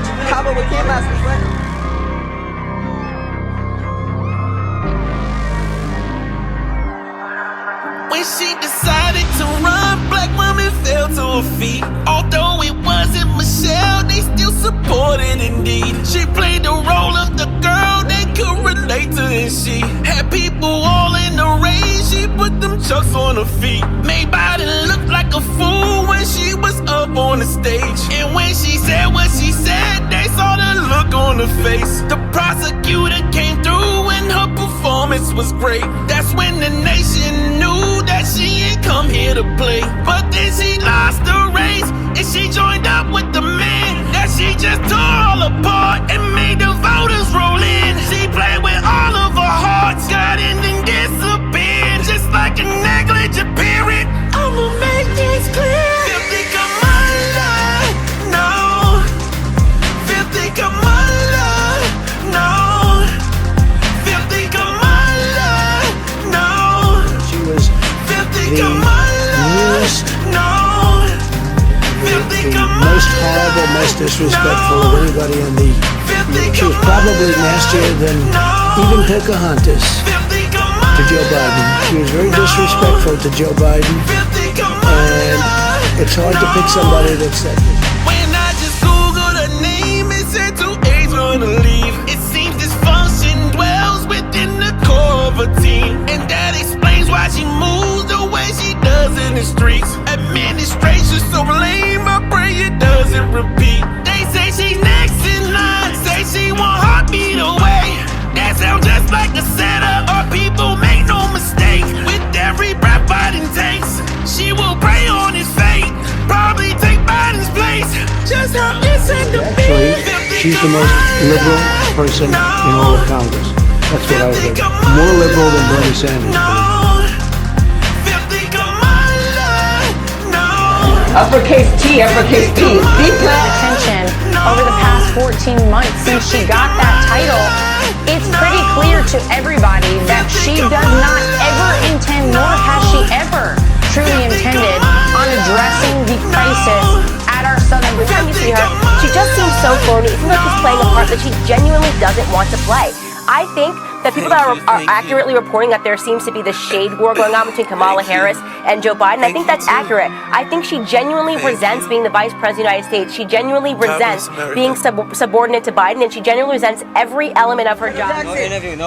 How about what came last week? When she decided to run, black women fell to her feet. Although it wasn't Michelle, they still supported Indeed. She played the role of the girl they could relate to, and she had people all in the race. She put them chucks on her feet. Made Biden look like a fool when she was up on the stage. And when she said what she said, they saw the look on her face. The prosecutor came through and her performance was great. That's when the nation knew that she ain't come here to play. But then she lost the race and she joined up with the man that she just tore all apart and made the voters roll in. She played with all of her hearts, got in and disappeared, just like a negligent parent. I'ma make this clear. Filthy Kamala, no. Filthy Kamala, no. Filthy Kamala, no. She was the newest, the most horrible, most disrespectful of anybody in the. She was probably nastier than even Pocahontas to Joe Biden. She was very disrespectful to Joe Biden, and it's hard to pick somebody that's that. When I just Googled her name, it said 2 A's gonna leave. It seems dysfunction dwells within the core of a team, and that explains why she moves the way she does in the streets. Administration so lame, I pray it doesn't repeat. They say she's next in line, say she won't heartbeat away. That sounds just like a setup. Our people make no mistake. With every breath Biden takes, she will prey on his fate. Probably take Biden's place. Just how it's in the Actually, she's the most liberal person in all of Congress. That's what I think. More liberal than Bernie Sanders. Uppercase T, uppercase P. Attention over the past 14 months since she got that title, it's pretty clear to everybody that she does not ever intend, nor has she ever truly intended, on addressing the crisis at our southern. Every time you see her, she just seems so phony. It seems like she's playing a part that she genuinely doesn't want to play. I think that people that are accurately reporting that there seems to be this shade war going on between Kamala Harris and Joe Biden, I think that's accurate. I think she genuinely resents being the vice president of the United States. She genuinely resents being subordinate to Biden, and she genuinely resents every element of her job. No interview.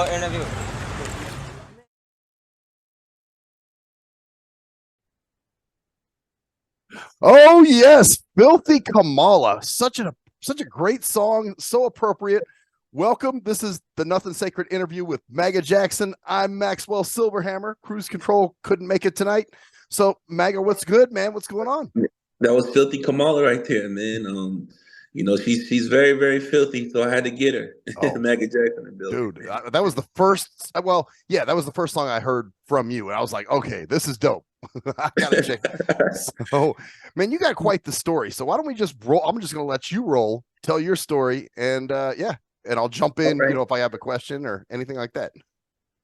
Oh yes, Filthy Kamala. Such a great song, so appropriate. Welcome. This is the Nothing Sacred interview with Maga Jackson. I'm Maxwell Silverhammer. Cruise Control couldn't make it tonight. So Maga, what's good, man? What's going on? That was Filthy Kamala right there, man. She's very, very filthy, so I had to get her. Oh, Maga Jackson in the building. Dude, that was the first. Well, yeah, that was the first song I heard from you, and I was like, okay, this is dope. I gotta check. So, man, you got quite the story. So why don't we just roll? I'm just gonna let you roll, tell your story, and and I'll jump in, right. if I have a question or anything like that.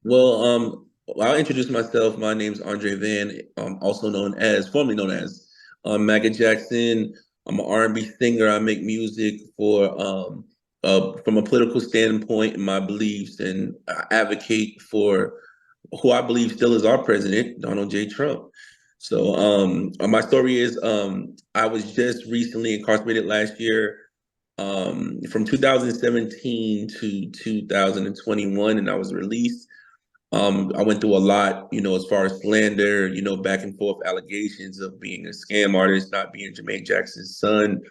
Well, I'll introduce myself. My name's Andre Van, formerly known as Maga Jackson. I'm an R&B singer. I make music for from a political standpoint and my beliefs, and I advocate for who I believe still is our president, Donald J. Trump. So my story is I was just recently incarcerated last year. From 2017 to 2021, and I was released. I went through a lot, as far as slander, back and forth allegations of being a scam artist, not being Jermaine Jackson's son.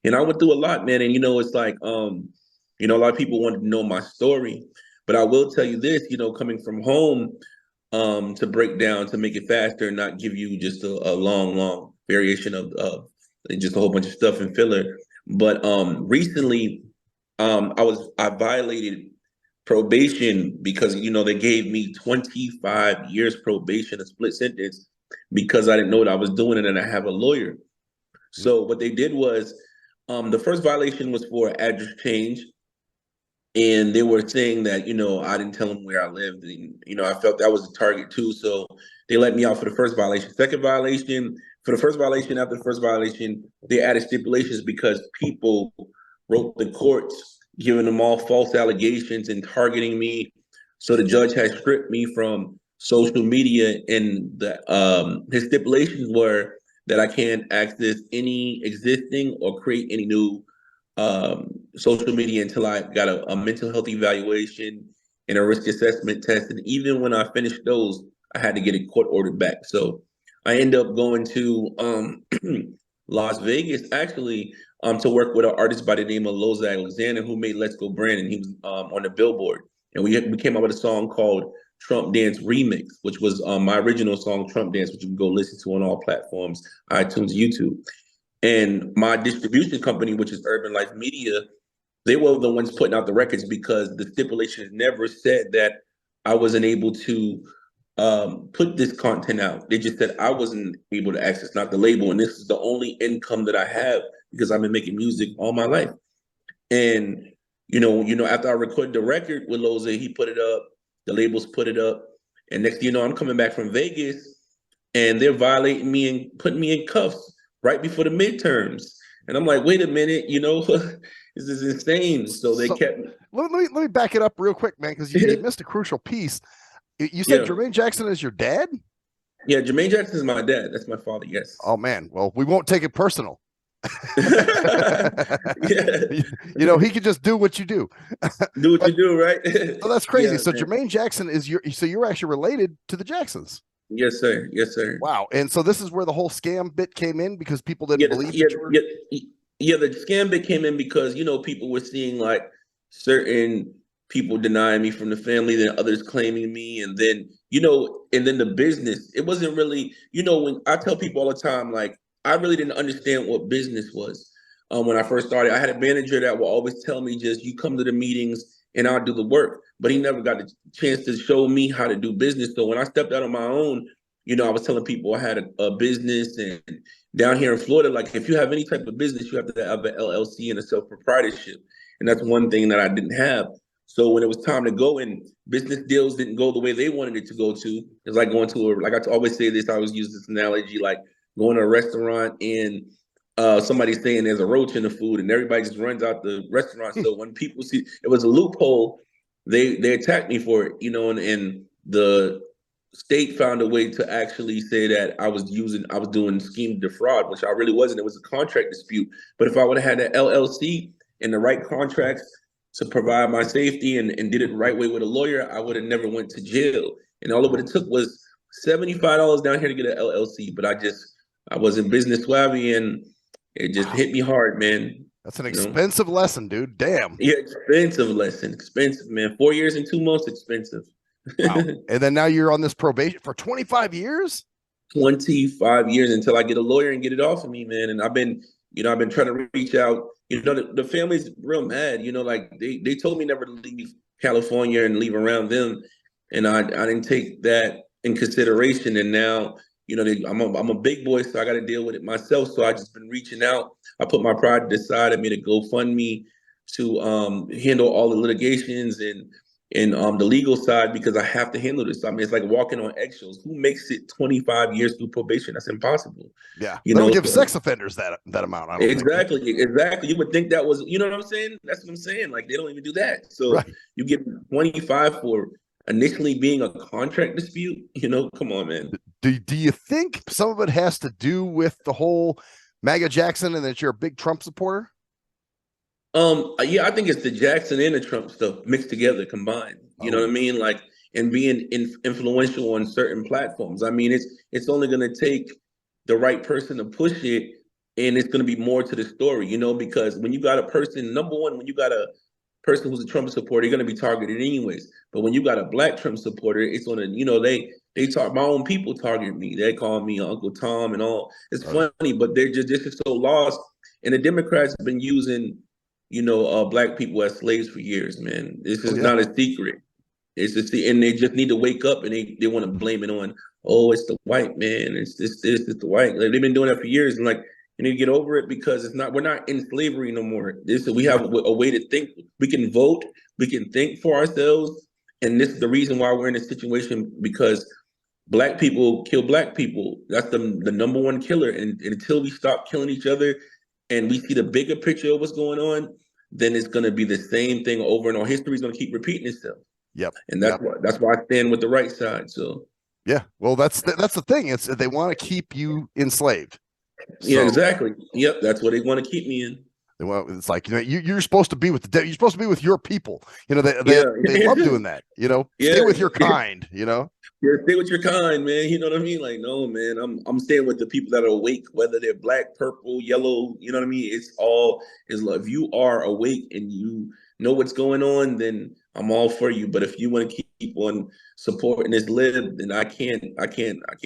And I went through a lot, man. And, it's like, a lot of people want to know my story. But I will tell you this, coming from home, to break down, to make it faster and not give you just a long variation of just a whole bunch of stuff and filler. But recently, I violated probation because, they gave me 25 years probation, a split sentence, because I didn't know what I was doing and I have a lawyer. So what they did was the first violation was for address change. And they were saying that, I didn't tell them where I lived. And, I felt that was a target too. So they let me out for the first violation. Second violation, after the first violation, they added stipulations because people wrote the courts, giving them all false allegations and targeting me. So the judge had stripped me from social media, and his stipulations were that I can't access any existing or create any new social media until I got a mental health evaluation and a risk assessment test. And even when I finished those, I had to get it court ordered back. So I ended up going to Las Vegas actually to work with an artist by the name of Loza Alexander, who made Let's Go Brandon. He was on the Billboard, and we came up with a song called Trump Dance Remix, which was my original song, Trump Dance, which you can go listen to on all platforms, iTunes, YouTube. And my distribution company, which is Urban Life Media, they were the ones putting out the records because the stipulation never said that I wasn't able to put this content out. They just said I wasn't able to access, not the label. And this is the only income that I have because I've been making music all my life. And, after I recorded the record with Loza, he put it up, the labels put it up. And next thing you know, I'm coming back from Vegas and they're violating me and putting me in cuffs right before the midterms. And I'm like, wait a minute, this is insane. So they kept me. Let me back it up real quick, man, because you missed a crucial piece. You said Jermaine Jackson is your dad? Yeah, Jermaine Jackson is my dad. That's my father, yes. Oh, man. Well, we won't take it personal. Yeah. He could just do what you do. Do what you do, right? So that's crazy. Yeah, so man. Jermaine Jackson so you're actually related to the Jacksons. Yes, sir. Yes, sir. Wow. And so this is where the whole scam bit came in because people didn't believe that you were... Yeah, the scam bit came in because, people were seeing like certain people denying me from the family, then others claiming me. And then, and then the business, it wasn't really, when I tell people all the time, like, I really didn't understand what business was. When I first started, I had a manager that would always tell me just, you come to the meetings and I'll do the work. But he never got the chance to show me how to do business. So when I stepped out on my own, I was telling people I had a business, and down here in Florida, like if you have any type of business, you have to have an LLC and a self-proprietorship. And that's one thing that I didn't have. So when it was time to go and business deals didn't go the way they wanted it to go to, it's like going to like I always say this, I always use this analogy, like going to a restaurant and somebody's saying there's a roach in the food and everybody just runs out the restaurant. So when people see it was a loophole, they attacked me for it, and the state found a way to actually say that I was doing scheme to defraud, which I really wasn't. It was a contract dispute. But if I would have had an LLC and the right contracts to provide my safety and did it the right way with a lawyer, I would have never went to jail. And all of what it took was $75 down here to get an LLC. But I wasn't business savvy, and it just hit me hard, man. That's an expensive lesson, dude. Damn. Yeah, expensive lesson. Expensive, man. 4 years and 2 months, expensive. Wow. And then now you're on this probation for 25 years? 25 years until I get a lawyer and get it off of me, man. And I've been trying to reach out. The family's real mad. Like they told me never to leave California and leave around them, and I didn't take that in consideration. And now, I'm a big boy, so I got to deal with it myself. So I just been reaching out. I put my pride aside. I made a GoFundMe to handle all the litigations and the legal side, because I have to handle this. I mean, it's like walking on eggshells. Who makes it 25 years through probation? That's impossible. Yeah. They don't give sex offenders that amount. I don't exactly. You would think that was, you know what I'm saying? That's what I'm saying. Like, they don't even do that. So You get 25 for initially being a contract dispute. Come on, man. Do you think some of it has to do with the whole Maga Jackson and that you're a big Trump supporter? Yeah, I think it's the Jackson and the Trump stuff mixed together, combined. You know what I mean? Like, and being influential on certain platforms. I mean, it's only going to take the right person to push it, and it's going to be more to the story, because when you got a person, number one, when you got a person who's a Trump supporter, you're going to be targeted anyways. But when you got a black Trump supporter, it's on they talk, my own people target me. They call me Uncle Tom and all. It's funny, but they're just so lost. And the Democrats have been using black people as slaves for years, man. This is not a secret. It's and they just need to wake up, and they want to blame it on, it's the white man. It's the white. Like, they've been doing that for years, and like, you need to get over it, because we're not in slavery no more. We have a way to think. We can vote. We can think for ourselves, and this is the reason why we're in this situation, because black people kill black people. That's the number one killer. And until we stop killing each other, and we see the bigger picture of what's going on, then it's going to be the same thing over and over. History's going to keep repeating itself. Yep. And that's why I stand with the right side. So yeah, well, that's the thing. It's they want to keep you enslaved. yeah, exactly. Yep, that's what they want to keep me in. Well, it's like, you know, you're supposed to be with you're supposed to be with your people. You know, they love doing that. You know, stay with your kind. You know, yeah, stay with your kind, man. You know what I mean? Like, no, man, I'm staying with the people that are awake, whether they're black, purple, yellow. You know what I mean? It's all is love. If you are awake and you know what's going on, then I'm all for you. But if you want to keep on supporting this lib, then I can't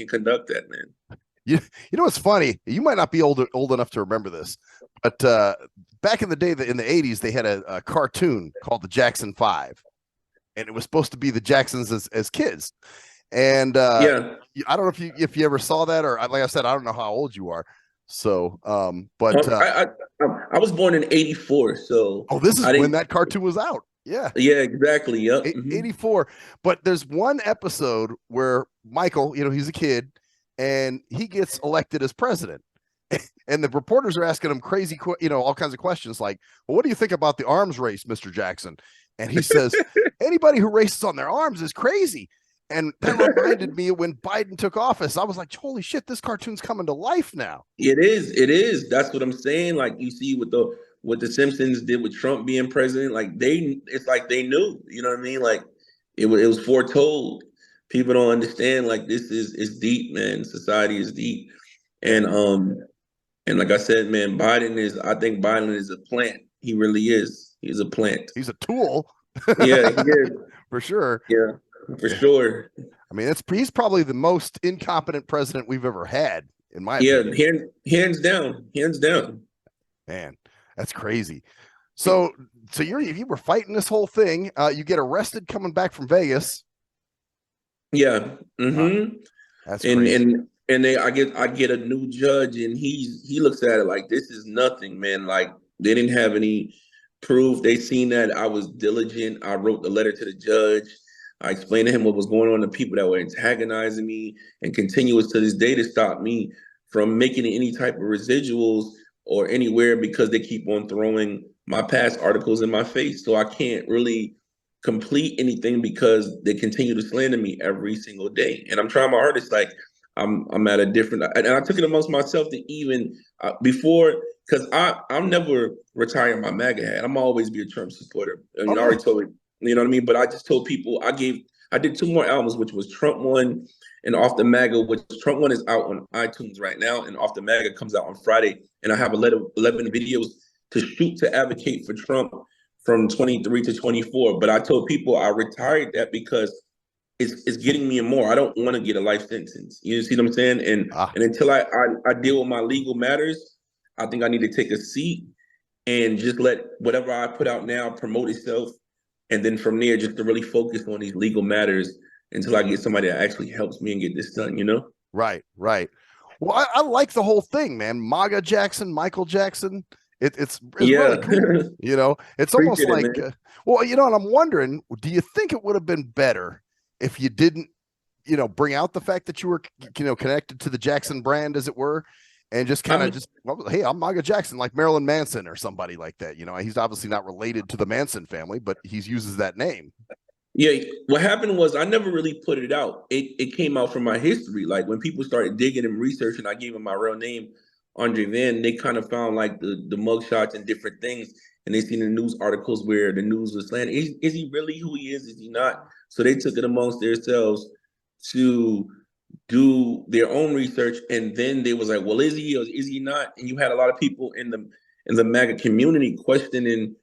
conduct that, man. you know what's funny? You might not be old enough to remember this, but back in the day, in the 80s, they had a cartoon called the Jackson 5, and it was supposed to be the Jacksons as kids. And yeah, I don't know if you ever saw that, or like I said, I don't know how old you are. So, but I was born in '84, so this is when that cartoon was out. Yeah, exactly. Yep, 84. But there's one episode where Michael, you know, he's a kid, and he gets elected as president. And the reporters are asking him crazy, all kinds of questions like, well, what do you think about the arms race, Mr. Jackson? And he says, anybody who races on their arms is crazy. And that reminded me of when Biden took office. I was like, holy shit, this cartoon's coming to life now. It is. That's what I'm saying. Like, you see what the Simpsons did with Trump being president, like it's like they knew, you know what I mean? Like it was foretold. People don't understand, like, this is deep, man. Society is deep. And like I said, man, I think Biden is a plant. He really is. He's a plant. He's a tool. Yeah, he is. For sure. Yeah, for sure. I mean, he's probably the most incompetent president we've ever had, in my opinion. Hands down. Man, that's crazy. So you were fighting this whole thing. You get arrested coming back from Vegas. Yeah. Mm-hmm. That's crazy. And I get a new judge, and he looks at it like, this is nothing, man. Like, they didn't have any proof. They seen that I was diligent. I wrote the letter to the judge. I explained to him what was going on, the people that were antagonizing me, and continuous to this day to stop me from making any type of residuals or anywhere, because they keep on throwing my past articles in my face. So I can't really complete anything because they continue to slander me every single day. And I'm trying my hardest. Like, I'm at a different, and I took it amongst myself to even before, because I'm never retiring my MAGA hat. I'm always be a Trump supporter. I mean, I already told you, you know what I mean? But I just told people, I did 2 more albums, which was Trump One and Off the MAGA, which Trump One is out on iTunes right now, and Off the MAGA comes out on Friday. And I have 11 videos to shoot to advocate for Trump from 23 to 24. But I told people I retired that because it's getting me more. I don't want to get a life sentence. You see what I'm saying? And until I deal with my legal matters, I think I need to take a seat and just let whatever I put out now promote itself. And then from there, just to really focus on these legal matters until I get somebody that actually helps me and get this done, you know? Right. Well, I like the whole thing, man. Maga Jackson, Michael Jackson. It's really cool. You know, it's almost like, well, you know, and I'm wondering, do you think it would have been better if you didn't, you know, bring out the fact that you were, you know, connected to the Jackson brand, as it were, and just kind of well, hey, I'm Maga Jackson, like Marilyn Manson or somebody like that. You know, he's obviously not related to the Manson family, but he uses that name. Yeah, what happened was I never really put it out. It came out from my history. Like, when people started digging and researching, I gave them my real name, Andre Van. They kind of found like the mugshots and different things, and they seen the news articles where the news was saying, is he really who he is? Is he not? So they took it amongst themselves to do their own research, and then they was like, well, is he or is he not? And you had a lot of people in the MAGA community questioning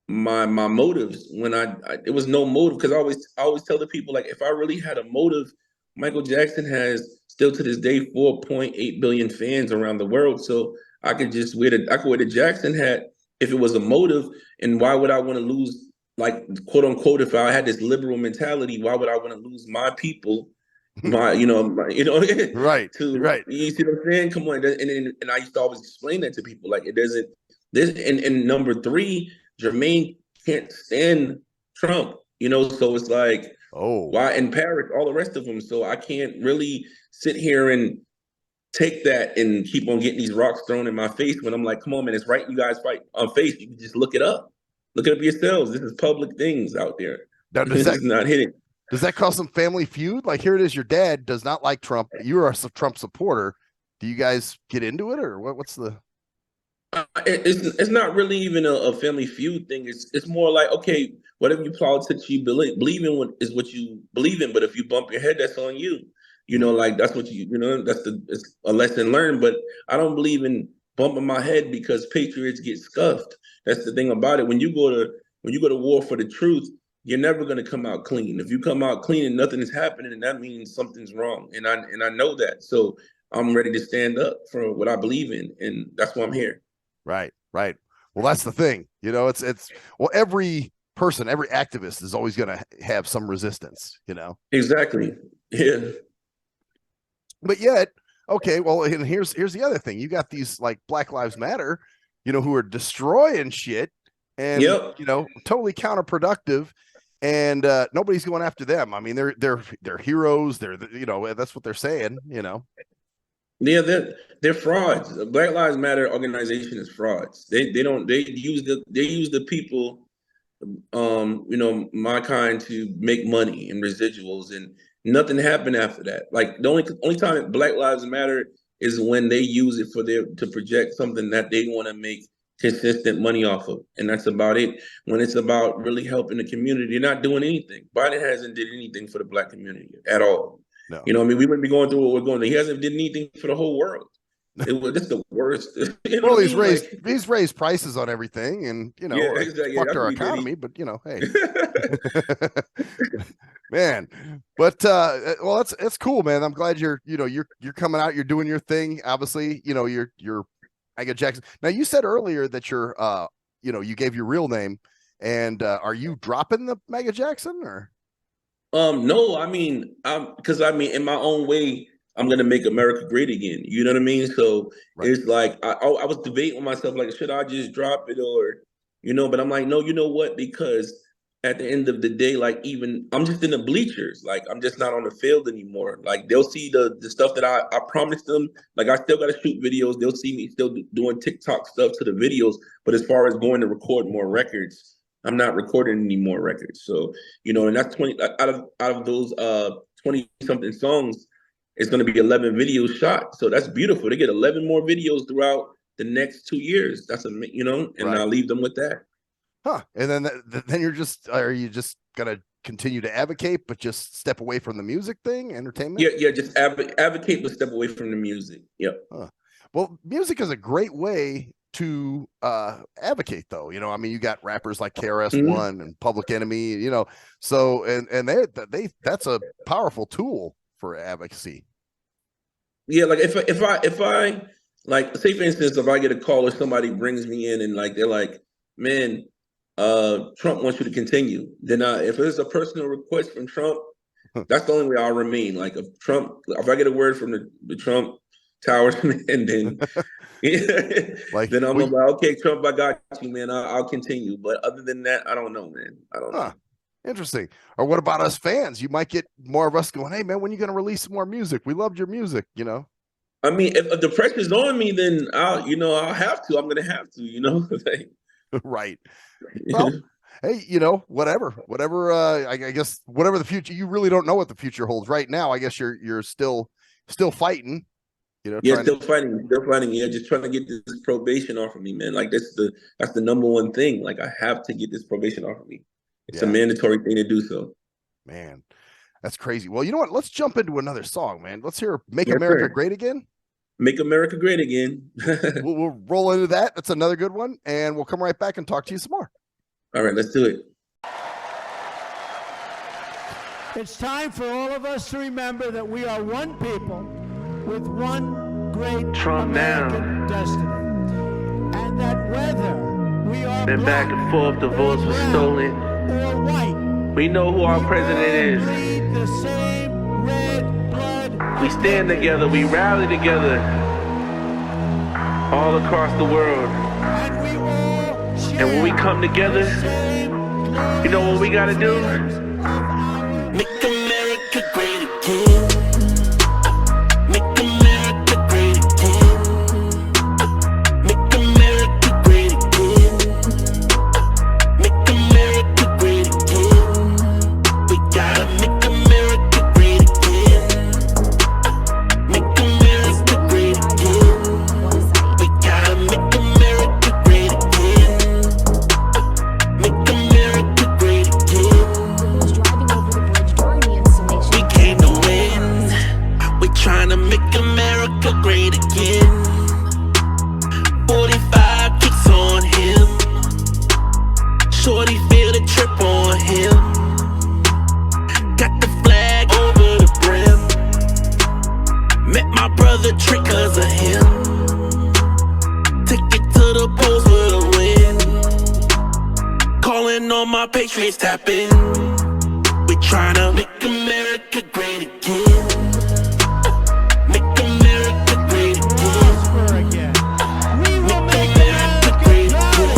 my motives when it was no motive, because I always tell the people, like, if I really had a motive, Michael Jackson has still to this day 4.8 billion fans around the world. So I could just wear the Jackson hat if it was a motive. And why would I want to lose, like, quote unquote, if I had this liberal mentality, why would I want to lose my people? Right. Right. You see what I'm saying? Come on. And I used to always explain that to people. Like, it doesn't, this, and number 3, Jermaine can't stand Trump, you know? So it's like, why? And Paris, all the rest of them. So I can't really sit here and take that and keep on getting these rocks thrown in my face when I'm like, come on, man, it's right. You guys fight on face. You can just look it up. Look it up yourselves. This is public things out there. Now, This is not hidden. Does that cause some family feud? Like, here it is, your dad does not like Trump. You're a Trump supporter. Do you guys get into it, or what's the? It's not really even a family feud thing. It's more like, okay, whatever you politics you believe in is what you believe in. But if you bump your head, that's on you. You know, like that's what it's a lesson learned. But I don't believe in bumping my head because patriots get scuffed. That's the thing about it. When you go to war for the truth, you're never going to come out clean. If you come out clean and nothing is happening, and that means something's wrong. And I know that. So I'm ready to stand up for what I believe in, and that's why I'm here. Right. Well, that's the thing. You know, it's every person, every activist is always going to have some resistance, you know? Exactly. Yeah. But yet, okay, well, and here's the other thing. You got these like Black Lives Matter, you know, who are destroying shit and, you know, totally counterproductive. And nobody's going after them. I mean, they're heroes. They're, you know, that's what they're saying, you know? Yeah, they're frauds. The Black Lives Matter organization is frauds. They use the people, you know, my kind to make money and residuals, and nothing happened after that. Like the only time Black Lives Matter is when they use it to project something that they want to make consistent money off of, and that's about it. When it's about really helping the community, they're not doing anything. Biden hasn't did anything for the Black community at all. No. You know, I mean, we wouldn't be going through what we're going through. He hasn't did anything for the whole world. That's the worst. You know, well, he's raised prices on everything, and you know, fucked our economy. But you know, hey, man. But well, that's cool, man. I'm glad you're coming out. You're doing your thing. Obviously, you know, you're Maga Jackson. Now, you said earlier that you're you know, you gave your real name, and are you dropping the Maga Jackson or? No, I mean, because in my own way, I'm gonna make America great again. You know what I mean? So It's like I was debating with myself, like, should I just drop it or, you know? But I'm like, no, you know what? Because at the end of the day, like, even I'm just in the bleachers. Like, I'm just not on the field anymore. Like, they'll see the stuff that I promised them. Like, I still got to shoot videos. They'll see me still doing TikTok stuff to the videos. But as far as going to record more records, I'm not recording any more records. So, you know, and that's 20 out of those 20 something songs, it's going to be 11 videos shot. So that's beautiful. They get 11 more videos throughout the next 2 years. That's you know, and I'll leave them with that. Huh. And then are you just going to continue to advocate, but just step away from the music thing, entertainment? Yeah. Just advocate, but step away from the music. Yep. Huh. Well, music is a great way to advocate, though. You know, I mean, you got rappers like KRS-One and Public Enemy, you know, so and they that's a powerful tool for advocacy. Yeah, like if I like, say for instance, if I get a call or somebody brings me in and like they're like, man, Trump wants you to continue, then if there's a personal request from Trump, that's the only way I'll remain. Like, if I get a word from the Trump towers, and then like, then I'm like, okay, Trump, I got you, man. I'll continue. But other than that, I don't know, man. I don't know. Interesting. Or what about us fans? You might get more of us going, hey, man, when are you going to release some more music? We loved your music, you know? I mean, if the pressure's on me, then I'll have to. I'm going to have to, you know? Right. Well, hey, you know, whatever, I guess, whatever the future, you really don't know what the future holds right now. I guess you're still fighting. You know, still fighting. Yeah, just trying to get this probation off of me, man. Like that's the number one thing. Like, I have to get this probation off of me. It's a mandatory thing to do so. Man, that's crazy. Well, you know what? Let's jump into another song, man. Let's hear "Make America Great Again." Make America Great Again. we'll roll into that. That's another good one, and we'll come right back and talk to you some more. All right, let's do it. It's time for all of us to remember that we are one people with one great Trump American destiny, and that whether we are been back and forth, the votes were stolen, or white, we know who our president is. bleed the same red blood. We stand together, we rally together, all across the world. And we all share And when we come together, the same you know what we gotta do? Make America great again. Make America great again. Make America great again. Make trying to make America great again. 45 kicks on him. Shorty feel the trip on him. Got the flag over the brim. Met my brother Trick cause of him. Take it to the polls for the win. Calling all my patriots tapping. We tryna make America great again. Make America great again. Make America great again.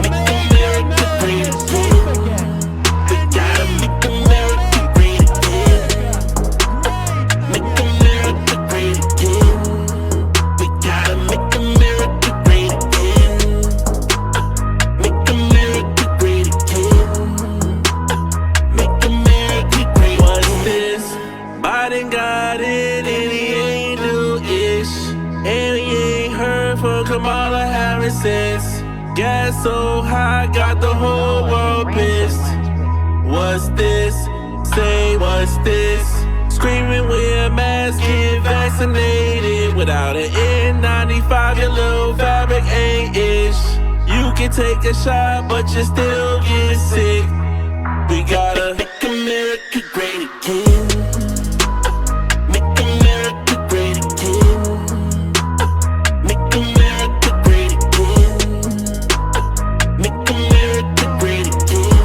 Make America great again. We gotta make America great again. Make America great again. We gotta make America great again. Make America great again. Make America great. What's this? Biden got it and he ain't new-ish. And he ain't heard from Kamala Harris since. Gas so high, got the whole world pissed. What's this? Say what's this? Screaming wear a mask, get vaccinated. Without an N95, your little fabric ain't ish. You can take a shot, but you still get sick. We gotta make America great again. Make America great again. Make America great again. Make America great again.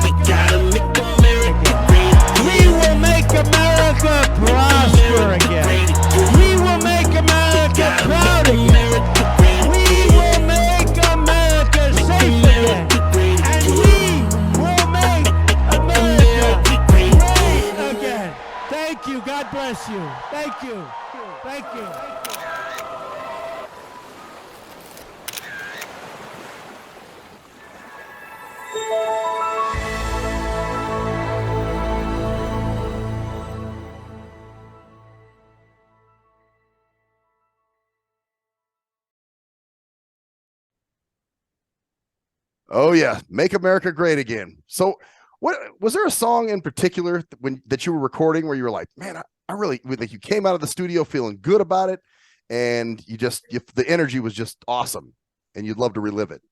We gotta make America great again. We will make America prosper again. We will make America proud again. We will make America safe again. And we will make America great again. Thank you. God bless you. Thank you. Thank you. Oh yeah, make America great again. So, what was there a song in particular that you were recording where you were like, man, I really like you came out of the studio feeling good about it, and the energy was just awesome, and you'd love to relive it.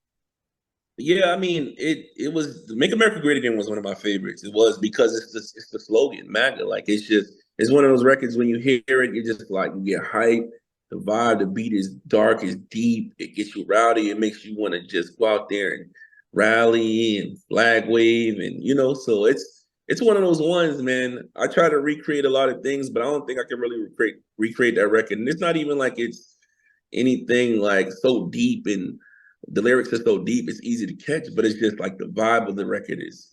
Yeah, I mean, it was "Make America Great Again" was one of my favorites. It was because it's the slogan, MAGA. Like it's one of those records when you hear it, you just like you get hyped. The vibe, the beat is dark, is deep. It gets you rowdy. It makes you want to just go out there and rally and flag wave, and so it's one of those ones, man. I try to recreate a lot of things, but I don't think I can really recreate that record. And it's not even like it's anything like so deep and the lyrics are so deep, it's easy to catch, but it's just like the vibe of the record is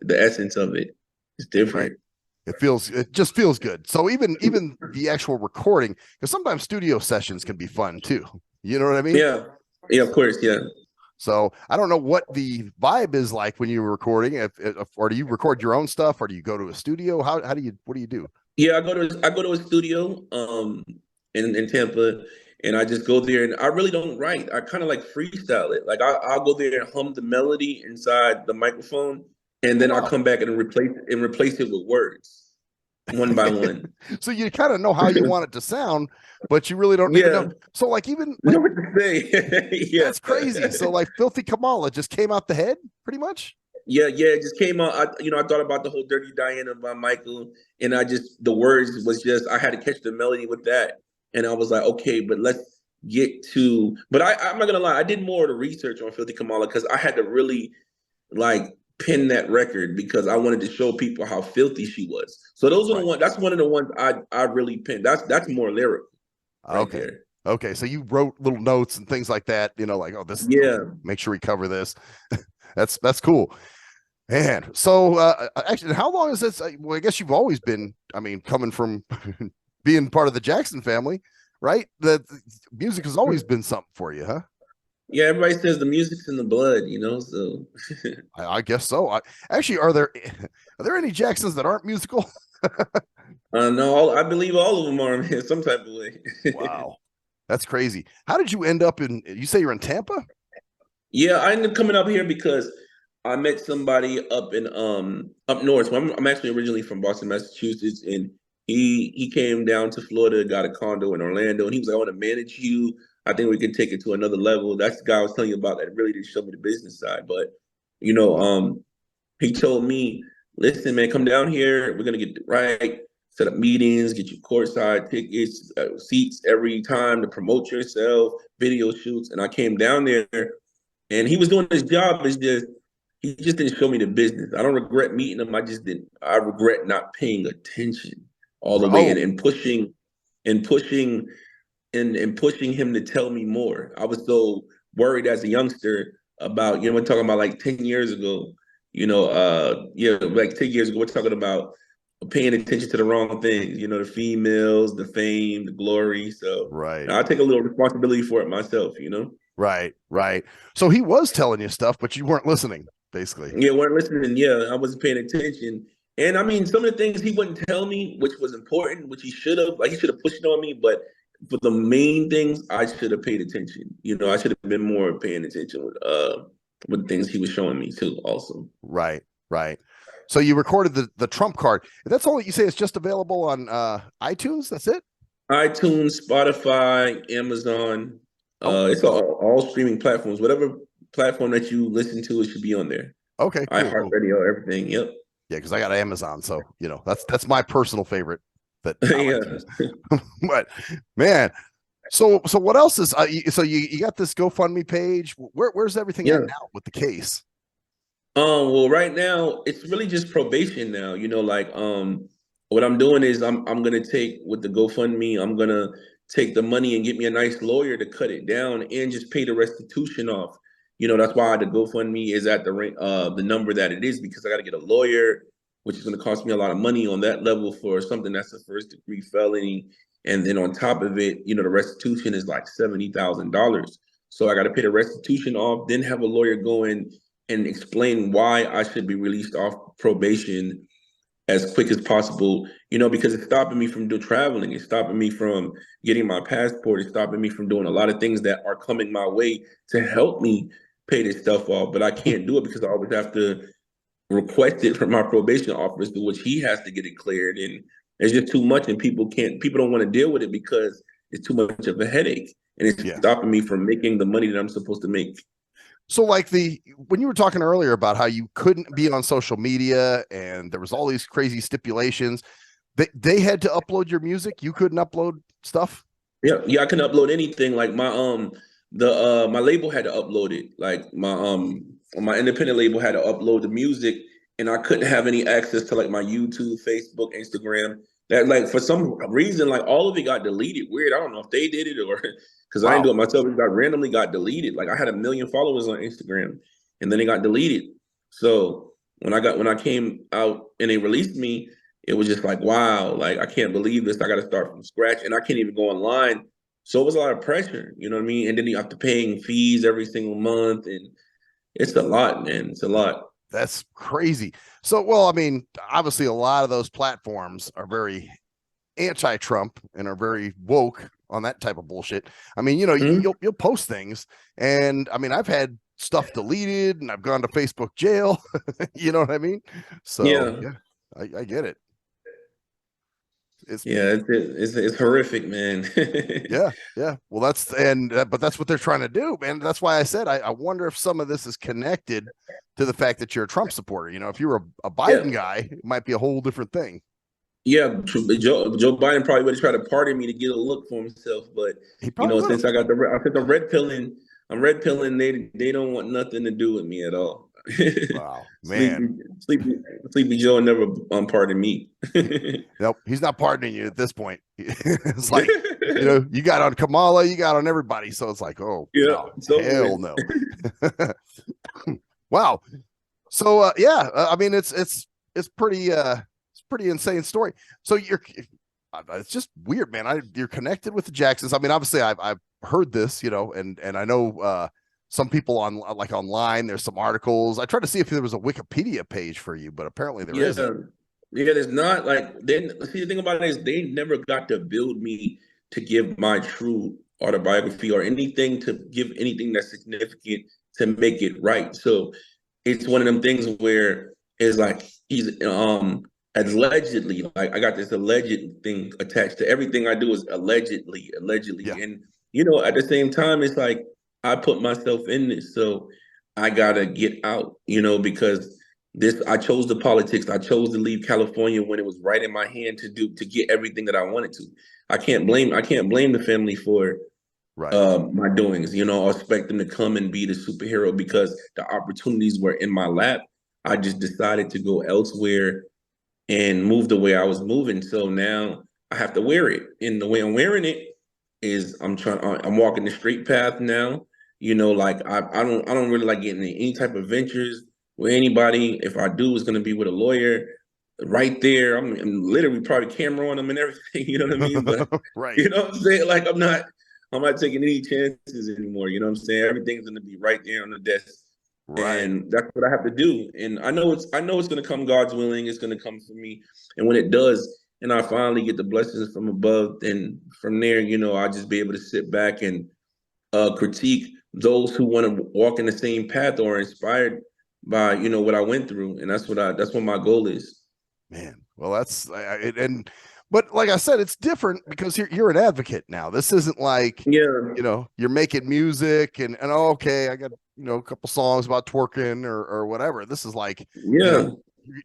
the essence of it is different. Right. It just feels good. So even the actual recording, because sometimes studio sessions can be fun too. You know what I mean? Yeah, of course, yeah. So I don't know what the vibe is like when you're recording, or do you record your own stuff, or do you go to a studio? What do you do? Yeah, I go to a studio in Tampa, and I just go there, and I really don't write. I kind of like freestyle it. Like I'll go there and hum the melody inside the microphone, and then I'll come back and replace it with words, one by one. So you kind of know how you want it to sound, but you really don't even know. So like even know what to say. Yeah, that's crazy. So like Filthy Kamala just came out the head, pretty much. Yeah, it just came out. I thought about the whole Dirty Diana by Michael, and the words was just I had to catch the melody with that, and I was like, okay, but let's get to. But I'm not gonna lie, I did more of the research on Filthy Kamala because I had to really like pin that record because I wanted to show people how filthy she was. So those are the ones. That's one of the ones I really pinned. That's more lyrical. Okay. There. Okay. So you wrote little notes and things like that. Like, oh, this. Yeah. Make sure we cover this. That's cool. Man. So actually, how long is this? Well, I guess you've always been. I mean, coming from being part of the Jackson family, right? The music has always been something for you, huh? Yeah, everybody says the music's in the blood, so I guess so. Actually, are there any Jacksons that aren't musical? No, I believe all of them are in some type of way. Wow, that's crazy. How did you end up you say you're in Tampa? Yeah, I ended up coming up here because I met somebody up in up north. I'm actually originally from Boston, Massachusetts, and He came down to Florida, got a condo in Orlando, and he was like, I want to manage you. I think we can take it to another level. That's the guy I was telling you about that really didn't show me the business side. But, you know, he told me, listen, man, come down here. We're gonna get it right, set up meetings, get you courtside tickets, seats every time to promote yourself, video shoots. And I came down there and he was doing his job. It's just he just didn't show me the business. I don't regret meeting him. I just didn't. I regret not paying attention all the way and pushing and pushing and pushing him to tell me more. I was so worried as a youngster about, you know, we're talking about like 10 years ago, you know, like 10 years ago, we're talking about paying attention to the wrong things, you know, the females, the fame, the glory. So Right. I take a little responsibility for it myself, you know? Right. So he was telling you stuff, but you weren't listening, basically. Yeah, weren't listening. Yeah, I wasn't paying attention. And I mean, some of the things he wouldn't tell me, which was important, which he should have, like he should have pushed it on me. But for the main things, I should have paid attention. You know, I should have been more paying attention with things he was showing me too. Also, right. So you recorded the Trump card. That's all that you say is just available on iTunes. That's it. iTunes, Spotify, Amazon. It's all streaming platforms. Whatever platform that you listen to, it should be on there. Okay, cool. iHeartRadio, everything. Yep. Yeah, because I got Amazon, so you know that's my personal favorite. That yeah. But man, so what else is? So you got this GoFundMe page. Where's everything at now with the case? Well, right now it's really just probation now. You know, like what I'm doing is I'm gonna take with the GoFundMe. I'm gonna take the money and get me a nice lawyer to cut it down and just pay the restitution off. You know, that's why the GoFundMe is at the number that it is, because I got to get a lawyer, which is going to cost me a lot of money on that level for something that's a first-degree felony. And then on top of it, you know, the restitution is like $70,000. So I got to pay the restitution off, then have a lawyer go in and explain why I should be released off probation as quick as possible, you know, because it's stopping me from traveling. It's stopping me from getting my passport. It's stopping me from doing a lot of things that are coming my way to help me pay this stuff off. But I can't do it because I always have to request it from my probation officer, which he has to get it cleared. And it's just too much. And people don't want to deal with it because it's too much of a headache. And it's stopping me from making the money that I'm supposed to make. So like when you were talking earlier about how you couldn't be on social media and there was all these crazy stipulations, they had to upload your music. You couldn't upload stuff. Yeah, I can upload anything. Like my my label had to upload it. Like my independent label had to upload the music, and I couldn't have any access to like my YouTube, Facebook, Instagram. That like for some reason, like all of it got deleted. Weird. I don't know if they did it or because I didn't do it myself. It randomly got deleted. Like I had 1 million followers on Instagram, and then it got deleted. So when I came out and they released me, it was just like, wow, like I can't believe this. I got to start from scratch, and I can't even go online. So it was a lot of pressure, you know what I mean? And then you have to paying fees every single month, and it's a lot, man. It's a lot. That's crazy. So, well, I mean, obviously a lot of those platforms are very anti-Trump and are very woke on that type of bullshit. I mean, you know, you'll post things, and I mean, I've had stuff deleted, and I've gone to Facebook jail. You know what I mean? So yeah, I get it. It's horrific, man. yeah. Well, but that's what they're trying to do, man. That's why I said I wonder if some of this is connected to the fact that you're a Trump supporter. You know, if you were a Biden guy, it might be a whole different thing. Yeah, Joe Biden probably would have tried to pardon me to get a look for himself, but you know, since I got the red pilling, I'm red pilling. They don't want nothing to do with me at all. Wow, man. Sleepy Joe never pardoned me. Nope, he's not pardoning you at this point. It's like, you know, you got on Kamala, you got on everybody, so it's like, oh yeah, no, hell no. Wow. So I mean, it's pretty insane story. So it's just weird, man. You're connected with the Jacksons. I mean, obviously I've heard this, you know, and I know some people online, there's some articles. I tried to see if there was a Wikipedia page for you, but apparently there isn't. Yeah, there's not. Like, see, the thing about it is they never got to build me to give my true autobiography or anything, to give anything that's significant to make it right. So it's one of them things where it's like allegedly, like I got this alleged thing attached to everything I do is allegedly. Yeah. And at the same time, it's like I put myself in this, so I gotta get out, because I chose the politics. I chose to leave California when it was right in my hand to get everything that I wanted to. I can't blame the family for Right. my doings, or expect them to come and be the superhero because the opportunities were in my lap. I just decided to go elsewhere and move the way I was moving. So now I have to wear it. And the way I'm wearing it is I'm walking the straight path now. Like I don't really like getting in any type of ventures with anybody. If I do, it's gonna be with a lawyer right there. I'm literally probably camera on them and everything, you know what I mean? But Right. you know what I'm saying? Like I'm not taking any chances anymore. You know what I'm saying? Everything's gonna be right there on the desk. Right. And that's what I have to do. And I know it's gonna come. God's willing, it's gonna come for me. And when it does, and I finally get the blessings from above, then from there, I'll just be able to sit back and critique those who want to walk in the same path or are inspired by what I went through. And that's what my goal is. Man, well, but like I said, it's different because you're an advocate now. This isn't like, Yeah. You're making music and okay, I got, a couple songs about twerking or whatever. This is like, Yeah.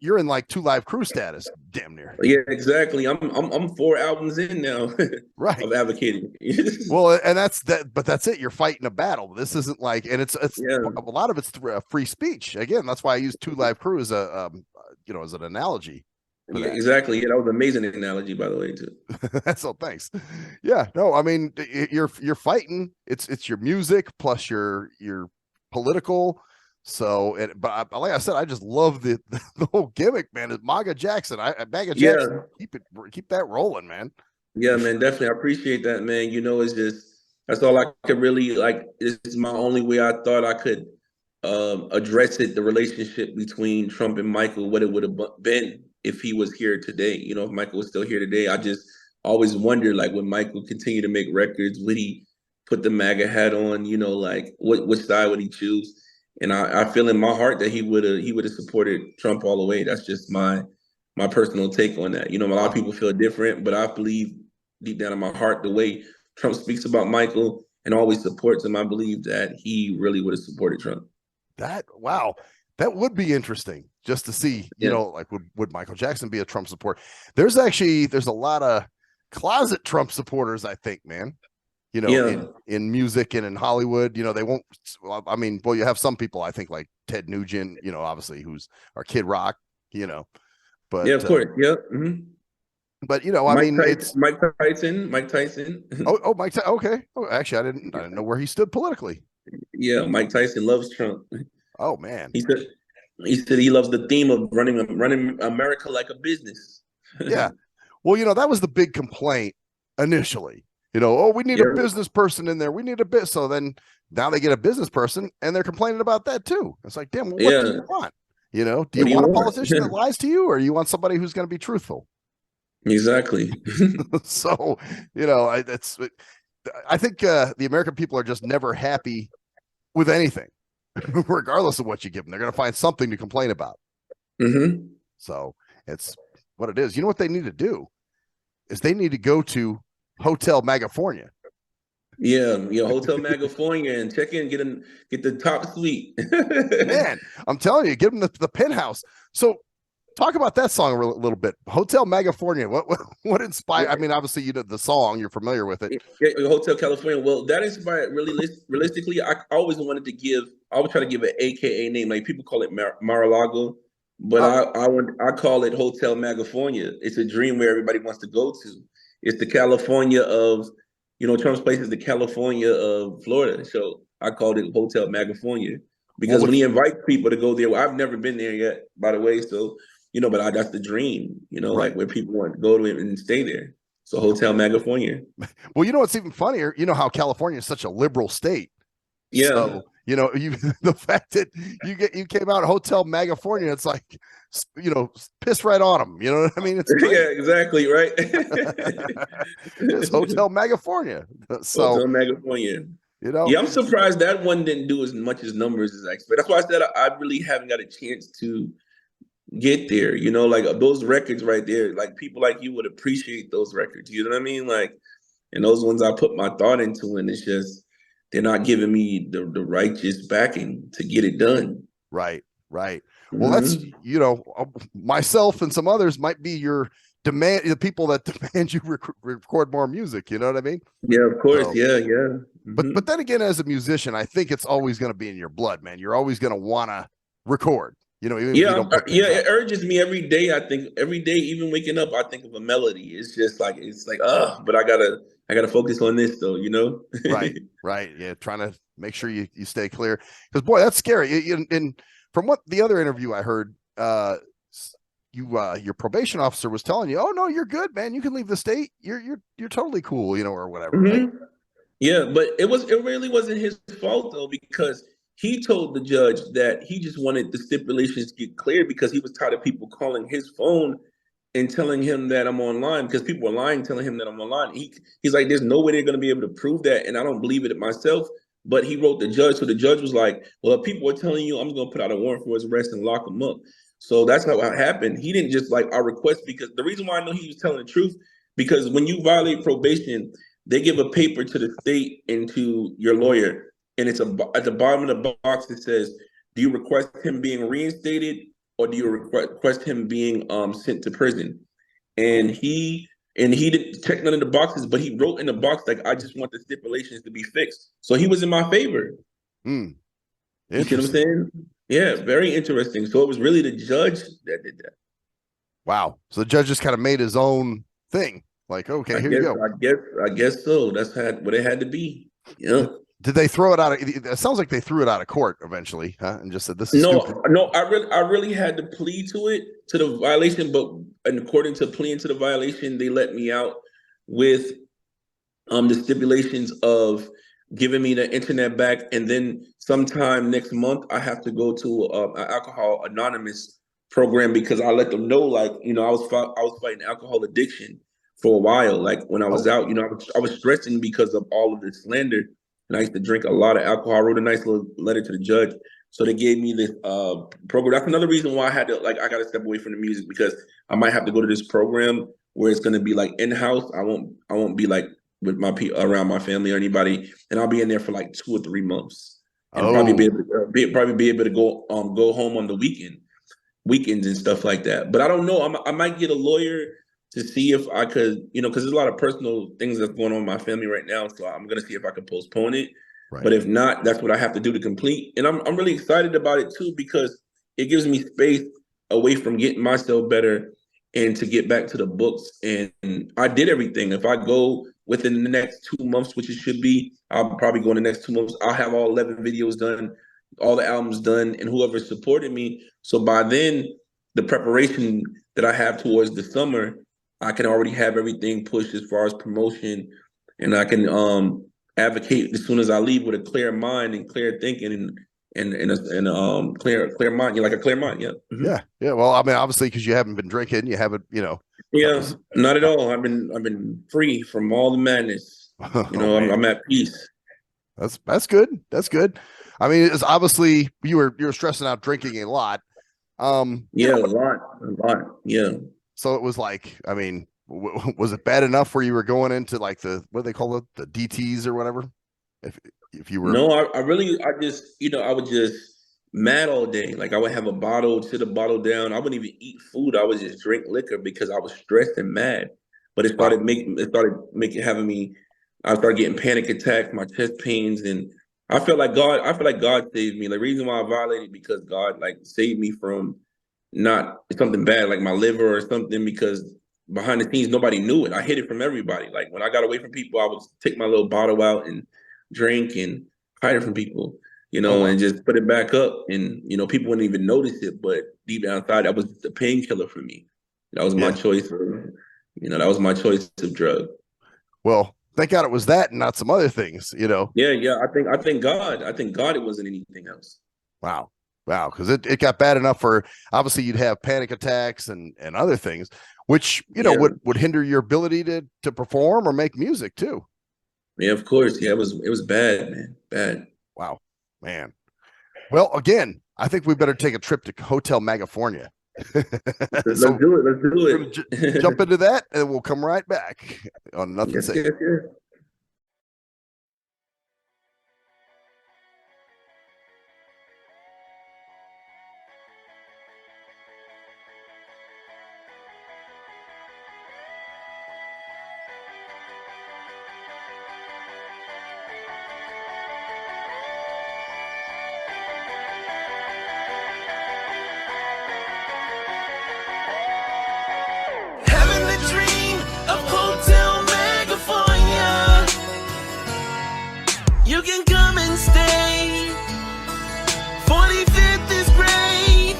You're in like 2 Live Crew status, damn near. Yeah, exactly. I'm 4 albums in now. Right. Of advocating. Well, and but that's it. You're fighting a battle. This isn't like, and it's Yeah. a lot of it's free speech. Again, that's why I use 2 Live Crew as as an analogy. Yeah, exactly. Yeah, that was an amazing analogy, by the way, too. So thanks. Yeah, no, I mean, you're fighting. It's your music plus your political. So, but like I said, I just love the whole gimmick, man. It's Maga Jackson. Maga Jackson. Keep that rolling, man. Yeah, man, definitely. I appreciate that, man. It's just that's all I could really like. It's my only way I thought I could address it, the relationship between Trump and Michael, what it would have been if he was here today. If Michael was still here today, I just always wondered, like, would Michael continue to make records? Would he put the MAGA hat on? Like which side would he choose? And I feel in my heart that he would have supported Trump all the way. That's just my personal take on that. A lot of people feel different, but I believe deep down in my heart, the way Trump speaks about Michael and always supports him, I believe that he really would have supported Trump. Wow, that would be interesting just to see, like would Michael Jackson be a Trump supporter? There's a lot of closet Trump supporters, I think, man. In music and in Hollywood, they won't. I mean, well, you have some people, I think, like Ted Nugent, obviously, who's our Kid Rock, but yeah, of course, yeah. Mm-hmm. But I mean, it's Mike Tyson. Mike Tyson. Mike. Okay. Oh, actually, I didn't know where he stood politically. Yeah, Mike Tyson loves Trump. Oh man. He said he loves the theme of running America like a business. Yeah. Well, that was the big complaint initially. We need a business person in there. We need a bit. So then now they get a business person and they're complaining about that too. It's like, damn, what do you want? Do you want a politician that lies to you, or you want somebody who's going to be truthful? Exactly. So, I think the American people are just never happy with anything, regardless of what you give them. They're going to find something to complain about. Mm-hmm. So it's what it is. You know what they need to do is they need to go to Hotel Magafornia. Yeah, Hotel Magafornia and check in, get the top suite. Man, I'm telling you, give them the penthouse. So talk about that song a little bit. Hotel Magafornia. What inspired? I mean, obviously, the song, you're familiar with it. Yeah, Hotel California. Well, that inspired realistically. I always wanted to try to give an AKA name. Like people call it Mar-a-Lago, but I call it Hotel Magafornia. It's a dream where everybody wants to go to. It's the California of, Trump's place is the California of Florida. So I called it Hotel Magafornia because when he invites people to go there, I've never been there yet, by the way. So, but that's the dream, right, like where people want to go to it and stay there. So Hotel Magafornia. Well, what's even funnier, how California is such a liberal state. Yeah. So, the fact that you came out Hotel Magafornia, it's like, piss right on them. You know what I mean? It's yeah, exactly. Right. It's Hotel Magafornia. So Hotel Magafornia. Yeah, I'm surprised that one didn't do as much as numbers as I expect. That's why I said I really haven't got a chance to get there. You know, like those records right there, like people like you would appreciate those records. You know what I mean? Like, and those ones I put my thought into, and it's just they're not giving me the righteous backing to get it done. Right, right. Well, that's, Mhm. myself and some others might be your the people that demand you record more music. You know what I mean? Yeah, of course. So, Yeah, yeah. but then again, as a musician, I think it's always going to be in your blood, man. You're always going to want to record, even if you don't put things Yeah. out. It urges me every day. I think every day, even waking up, I think of a melody. It's like, but I gotta focus on this though. You know? Right, right. Yeah, trying to make sure you stay clear, because boy, that's scary. And from what the other interview I heard, your probation officer was telling you, oh no, you're good, man. You can leave the state. You're totally cool, or whatever, right? Mhm. Yeah, but it really wasn't his fault though, because he told the judge that he just wanted the stipulations to get cleared because he was tired of people calling his phone and telling him that I'm online, because people were lying, telling him that I'm online. He's like, there's no way they're going to be able to prove that, and I don't believe it myself. But he wrote the judge, so the judge was like, well, if people are telling you, I'm going to put out a warrant for his arrest and lock him up. So that's how it happened. He didn't just like our request, because the reason why I know he was telling the truth, because when you violate probation, they give a paper to the state and to your lawyer, and it's at the bottom of the box that says, do you request him being reinstated, or do you request him being sent to prison? And he didn't check none of the boxes, but he wrote in the box like, I just want the stipulations to be fixed. So he was in my favor. Hmm. You see what I'm Interesting. saying? Yeah, very interesting. So it was really the judge that did that. Wow. So the judge just kind of made his own thing. Like, okay, here you go. I guess so. That's what it had to be. Yeah. Did they throw it out of it? Sounds like they threw it out of court eventually, huh? And just said, this is stupid. No, I really had to plead to it, to the violation, but according to pleading to the violation, they let me out with the stipulations of giving me the internet back, and then sometime next month I have to go to an alcohol anonymous program, because I let them know, like, I was fighting alcohol addiction for a while. Like when I was Oh, out, I was stressing because of all of the slander, and I used to drink a lot of alcohol. I wrote a nice little letter to the judge, so they gave me this program. That's another reason why I got to step away from the music, because I might have to go to this program where it's going to be like in house. I won't be like with my around my family or anybody, and I'll be in there for like 2 or 3 months, and probably be oh, able to go home on the weekends and stuff like that. But I don't know. I might get a lawyer to see if I could, because there's a lot of personal things that's going on in my family right now. So I'm gonna see if I can postpone it. right. But if not, that's what I have to do to complete. And I'm really excited about it too, because it gives me space away from getting myself better and to get back to the books. And I did everything. If I go within the next 2 months, which it should be, I'll probably go in the next 2 months. I'll have all 11 videos done, all the albums done, and whoever supported me. So by then, the preparation that I have towards the summer, I can already have everything pushed as far as promotion, and I can advocate as soon as I leave with a clear mind and clear thinking, and clear mind. You like a clear mind, yeah. Mhm. Yeah, yeah. Well, I mean, obviously, because you haven't been drinking, you haven't, Yeah, not at couple, all. I've been free from all the madness. oh man, I'm at peace. that's good. That's good. I mean, it's obviously you're stressing out drinking a lot. Yeah, a lot. Yeah. So it was like, I mean, was it bad enough where you were going into like what do they call it, the DTs or whatever? If you were, No, I just, I was just mad all day. Like I would have a bottle, sit a bottle down. I wouldn't even eat food. I would just drink liquor because I was stressed and mad. But wow, having me, I started getting panic attacks, my chest pains, and I feel like God saved me. The reason why I violated, because God like saved me from not something bad like my liver or something, because behind the scenes nobody knew it. I hid it from everybody. Like when I got away from people, I would take my little bottle out and drink and hide it from people, oh wow, and just put it back up, and people wouldn't even notice it. But deep down inside, that was the painkiller for me. That was my yeah. choice that was my choice of drug. Well, thank God it was that and not some other things. Yeah, yeah. I think God it wasn't anything else. Wow. Wow. Because it got bad enough for obviously you'd have panic attacks and other things, which, Yeah. would hinder your ability to perform or make music too. Yeah, of course. Yeah, it was bad, man. Bad. Wow, man. Well, again, I think we better take a trip to Hotel Magafornia. Let's So do it. Let's do we're going to it. jump into that, and we'll come right back on Nothing Yes, Sacred. yes, yes. Having a dream of Hotel Megafonia. You can come and stay. 45th is great.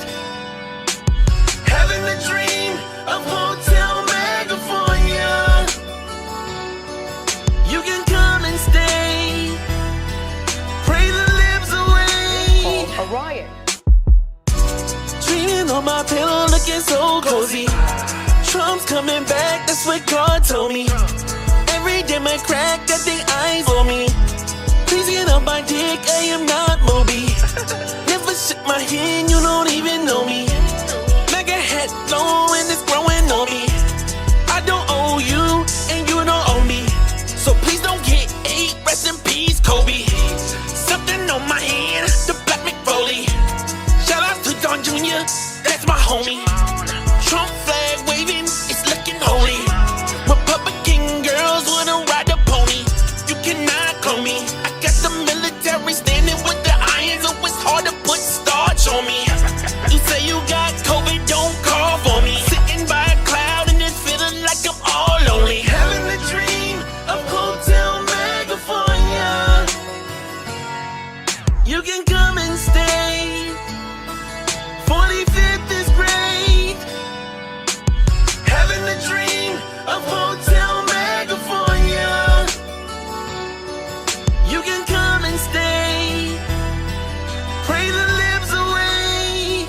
Having a dream of Hotel Megafonia. You can come and stay. Pray the libs away. A riot. Dreaming on my pillow, looking so cozy. Trump's coming back, that's what God told me. Every Democrat got their eyes on me. Please get on my dick, I am not Moby. Never shook my hand, you don't even know me. Mega head low and it's growing on me. I don't owe you, and you don't owe me. So please don't get eight, rest in peace, Kobe. Something on my hand, the Black McFoley. Shout out to Don Jr., that's my homie. Trump flag waving, it's looking holy. Republican girls wanna ride the pony. You cannot clone me. I got the military standing with the iron, so it's hard to put starch on me. You say you got COVID, don't call for me. Sitting by a cloud and it's feeling like I'm all lonely. Having a dream of Hotel Megafonia. You can come and stay. 45th is great. Having a dream of Hotel Megafonia. You can come and stay. Pray the libs away.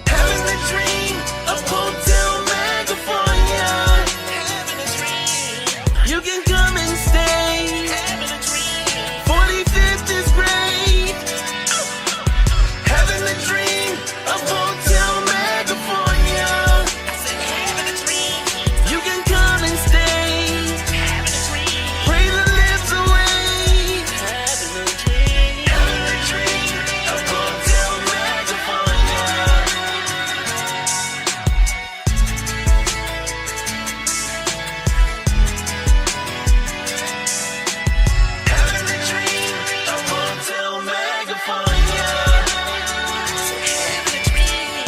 Having a dream of Hotel Megafonia. Having a dream. You can come and stay. Having a dream. 45th is great. Having a dream of Hotel Megafonia. I said having a dream. You can come and stay. Having a dream. Pray the libs away. Having a dream. Having a dream of Hotel Megafonia. Having a dream of Hotel Megafonia. Having a dream.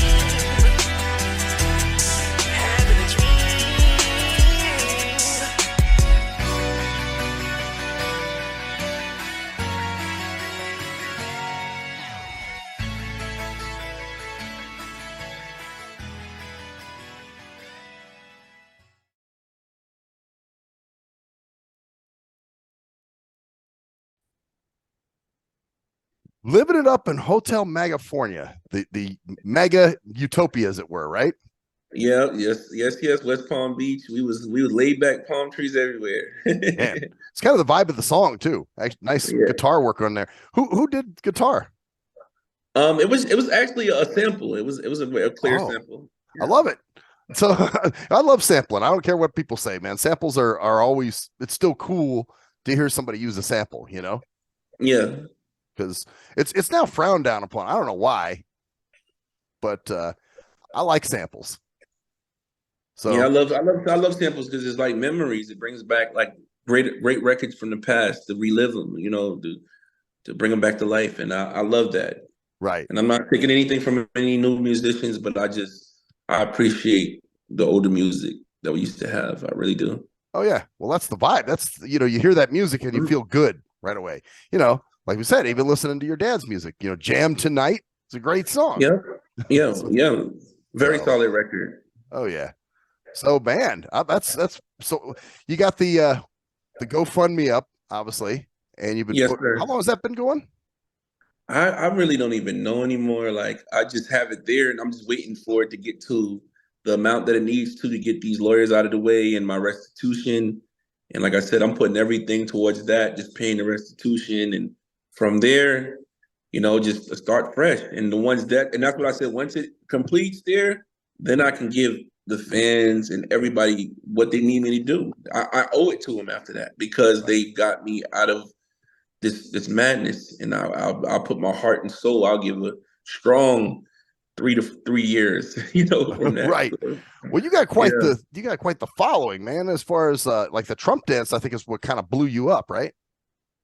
Having a dream. Living it up in Hotel Megafornia, the mega utopia, as it were, right? Yeah, yes. West Palm Beach. We was laid back, palm trees everywhere. Man, it's kind of the vibe of the song too. Nice Yeah. guitar work on there. Who did guitar? It was actually a sample. It was a clear Oh. sample. I love it. So I love sampling. I don't care what people say, man. Samples are always, it's still cool to hear somebody use a sample, you know, Yeah. because it's now frowned down upon. I don't know why, but I like samples. So Yeah, I love samples because it's like memories. It brings back like great records from the past to relive them, you know, to bring them back to life. And I love that. right. And I'm not taking anything from any new musicians, but I appreciate the older music that we used to have. I really do. Oh yeah. Well, that's the vibe. That's, you know, you hear that music and you feel good right away. You know, like we said, even listening to your dad's music, you know, Jam Tonight is a great song. Yeah. Very solid record. Oh yeah. So man, that's so you got the GoFundMe up, obviously, and you've been Yes, sir. how long has that been going? I really don't even know anymore. Like I just have it there and I'm just waiting for it to get to the amount that it needs to get these lawyers out of the way and my restitution. And like I said, I'm putting everything towards that, just paying the restitution. And from there, just start fresh. And that's what I said. Once it completes there, then I can give the fans and everybody what they need me to do. I owe it to them after that because they got me out of this madness, and I'll put my heart and soul. I'll give a strong 3 years, from that. Right. So, Well, you got quite the following, man. As far as like the Trump dance, I think is what kind of blew you up, right?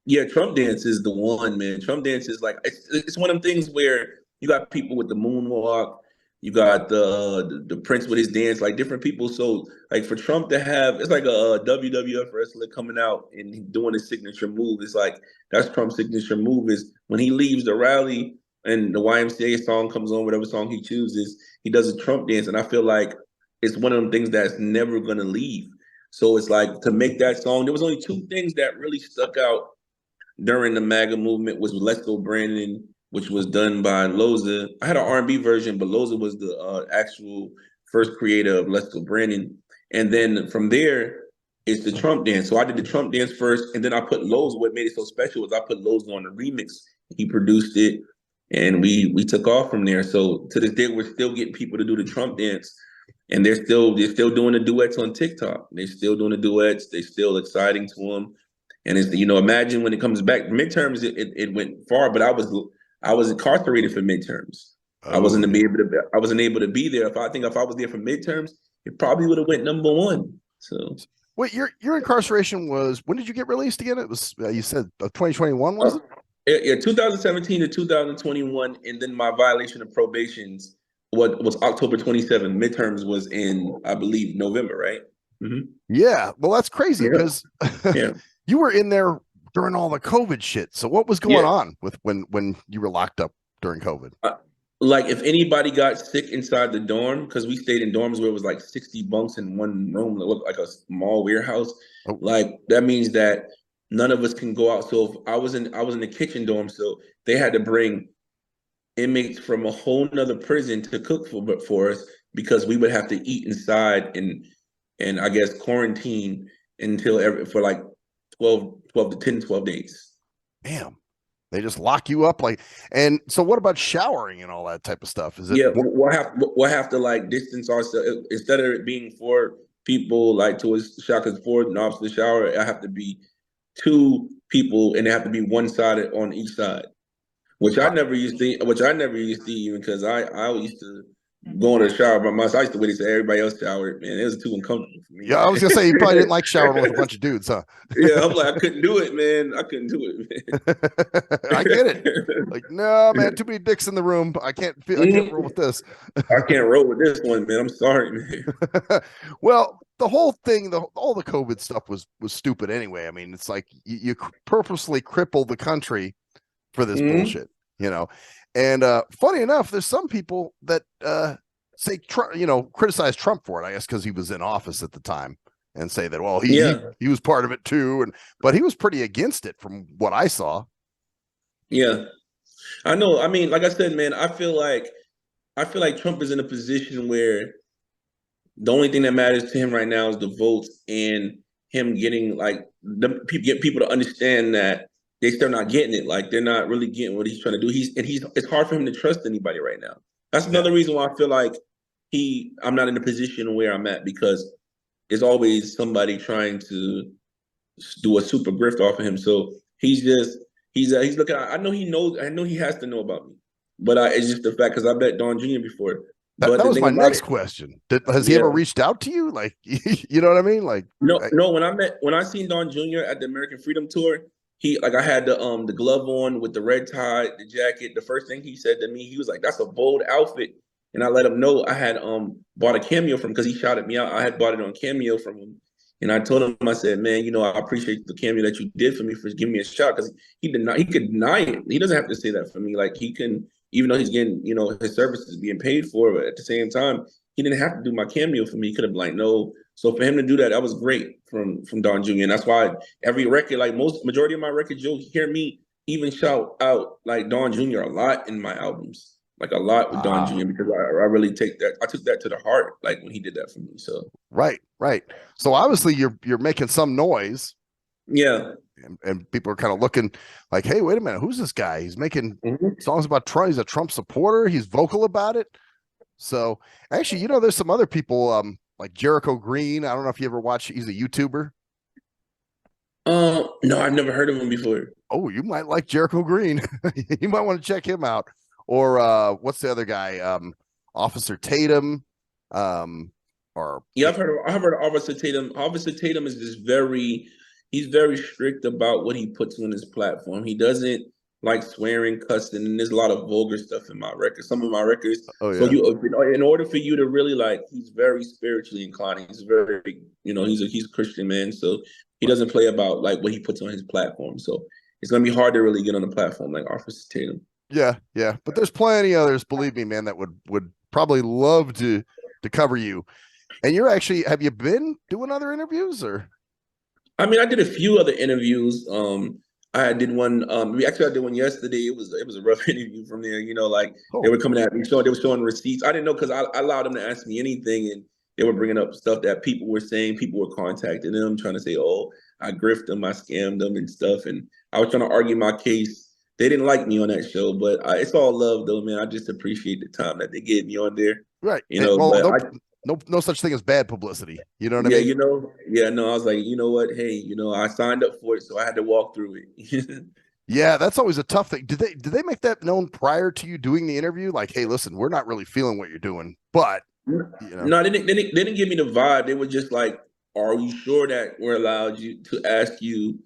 yeah, Trump dance is the one, man. Trump dance is like it's one of them things where you got people with the moonwalk, you got the Prince with his dance, like different people. So like for Trump to have, it's like a WWF wrestler coming out and doing his signature move. It's like that's Trump's signature move is when he leaves the rally and the YMCA song comes on, whatever song he chooses, he does a Trump dance, and I feel like it's one of them things that's never gonna leave. So it's like to make that song. There was only two things that really stuck out during the MAGA movement was Let's Go Brandon, which was done by Loza. I had an R&B version, but Loza was the actual first creator of Let's Go Brandon. And then from there, it's the Trump dance. So I did the Trump dance first, and then I put Loza. What made it so special was I put Loza on the remix. He produced it, and we took off from there. So to this day, we're still getting people to do the Trump dance, and they're still doing the duets on TikTok. They're still doing the duets. They're still exciting to them. And it's imagine when it comes back midterms, it went far, but I was incarcerated for midterms. I wasn't able to be there. If I was there for midterms, it probably would have went number one. So wait, your incarceration was, when did you get released again? It was you said 2021, was it? Yeah, 2017 to 2021, and then my violation of probations was October 27. Midterms was in, I believe, November, right? Mm-hmm. Yeah, well, that's crazy because yeah. You were in there during all the COVID shit. So what was going on with when you were locked up during COVID? Like if anybody got sick inside the dorm, because we stayed in dorms where it was like 60 bunks in one room that looked like a small warehouse. Oh. Like that means that none of us can go out. So if I was in the kitchen dorm, so they had to bring inmates from a whole nother prison to cook for us because we would have to eat inside and I guess quarantine for like 12 days. Damn. They just lock you up and so what about showering and all that type of stuff? Is it? Yeah, we'll have to like distance ourselves instead of it being 4 people like to a shower, because 4 knobs to the shower. I have to be 2 people, and they have to be one sided on each side, which I never used to even because I used to go into the shower by myself. I used to wait until everybody else showered. Man, it was too uncomfortable for me. Yeah, I was gonna say you probably didn't like showering with a bunch of dudes, huh? Yeah, I'm like I couldn't do it, man. I couldn't do it, man. I get it. Like, no, man, too many dicks in the room. I can't roll with this. I can't roll with this one, man. I'm sorry, man. Well, the whole thing, all the COVID stuff was stupid anyway. I mean, it's like you purposely cripple the country for this bullshit, And funny enough, there's some people that say criticize Trump for it, I guess, because he was in office at the time, and say that, well, he was part of it too, but he was pretty against it from what I saw. Yeah, I know. I mean, like I said, man, I feel like Trump is in a position where the only thing that matters to him right now is the votes and him getting get people to understand that they still not getting it. Like they're not really getting what he's trying to do. It's hard for him to trust anybody right now. That's another reason why I feel like I'm not in the position where I'm at, because there's always somebody trying to do a super grift off of him. So he's looking. I know he has to know about me, but it's just the fact, because I bet Don Jr. before. That was my next question. Has he ever reached out to you? Like, you know what I mean? Like, no. When I seen Don Jr. at the American Freedom Tour, I had the glove on with the red tie, the jacket. The first thing he said to me, he was like, "That's a bold outfit," and I let him know I had bought a Cameo from him, because he shouted me out. I had bought it on Cameo from him, and I told him, I said, "Man, I appreciate the Cameo that you did for me for giving me a shot," because he could deny it. He doesn't have to say that for me. Like he can. Even though he's getting, his services being paid for, but at the same time, he didn't have to do my Cameo for me. He could have been like, no. So for him to do that, that was great from Don Jr. And that's why every record, like majority of my records, you'll hear me even shout out like Don Jr. a lot in my albums, like a lot with Don Jr. because I really took that to the heart, like when he did that for me. So right. So obviously you're making some noise. Yeah. and people are kind of looking like, hey, wait a minute, who's this guy? He's making Mhm. songs about Trump. He's a Trump supporter. He's vocal about it. So actually, there's some other people like Jericho Green. I don't know if you ever watch. He's a YouTuber. No, I've never heard of him before. Oh, you might like Jericho Green. You might want to check him out. Or what's the other guy? Officer Tatum. Or Yeah, I've heard of Officer Tatum. Officer Tatum is just he's very strict about what he puts on his platform. He doesn't like swearing, cussing, and there's a lot of vulgar stuff in my records. Some of my records. oh So yeah, in order for you to really like, he's very spiritually inclined. He's very, he's a Christian man. So he doesn't play about like what he puts on his platform. So it's gonna be hard to really get on a platform like Officer Tatum. yeah. But there's plenty others. Believe me, man, that would probably love to cover you. And have you been doing other interviews or? I mean, I did a few other interviews. I did one. I did one yesterday. It was a rough interview from there. Like they Oh, were coming at me, they were showing receipts. I didn't know because I allowed them to ask me anything, and they were bringing up stuff that people were saying. People were contacting them, trying to say, "Oh, I griffed them, I scammed them, and stuff." And I was trying to argue my case. They didn't like me on that show, but it's all love, though, man. I just appreciate the time that they gave me on there. right. Well, But no such thing as bad publicity. You know what I yeah, mean? no, I was like, you know what? Hey, I signed up for it, so I had to walk through it. Yeah, that's always a tough thing. Did they make that known prior to you doing the interview? Like, hey, listen, we're not really feeling what you're doing, but No, they didn't give me the vibe. They were just like, "Are you sure that we're allowed you to ask you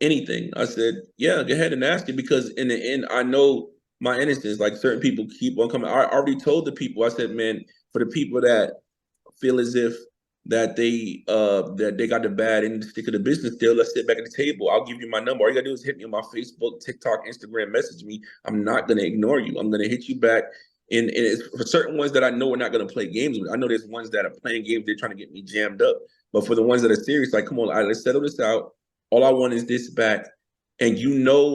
anything?" I said, "Yeah, go ahead and ask it," because in the end, I know my innocence. Like certain people keep on coming. I already told the people. I said, "Man, for the people that feel as if that they got the bad end stick of the business deal, let's sit back at the table. I'll give you my number. All you gotta do is hit me on my Facebook, TikTok, Instagram, message me. I'm not gonna ignore you. I'm gonna hit you back. And it's for certain ones that I know we're not gonna play games with. I know there's ones that are playing games, they're trying to get me jammed up. But for the ones that are serious, like, come on, let's settle this out. All I want is this back. And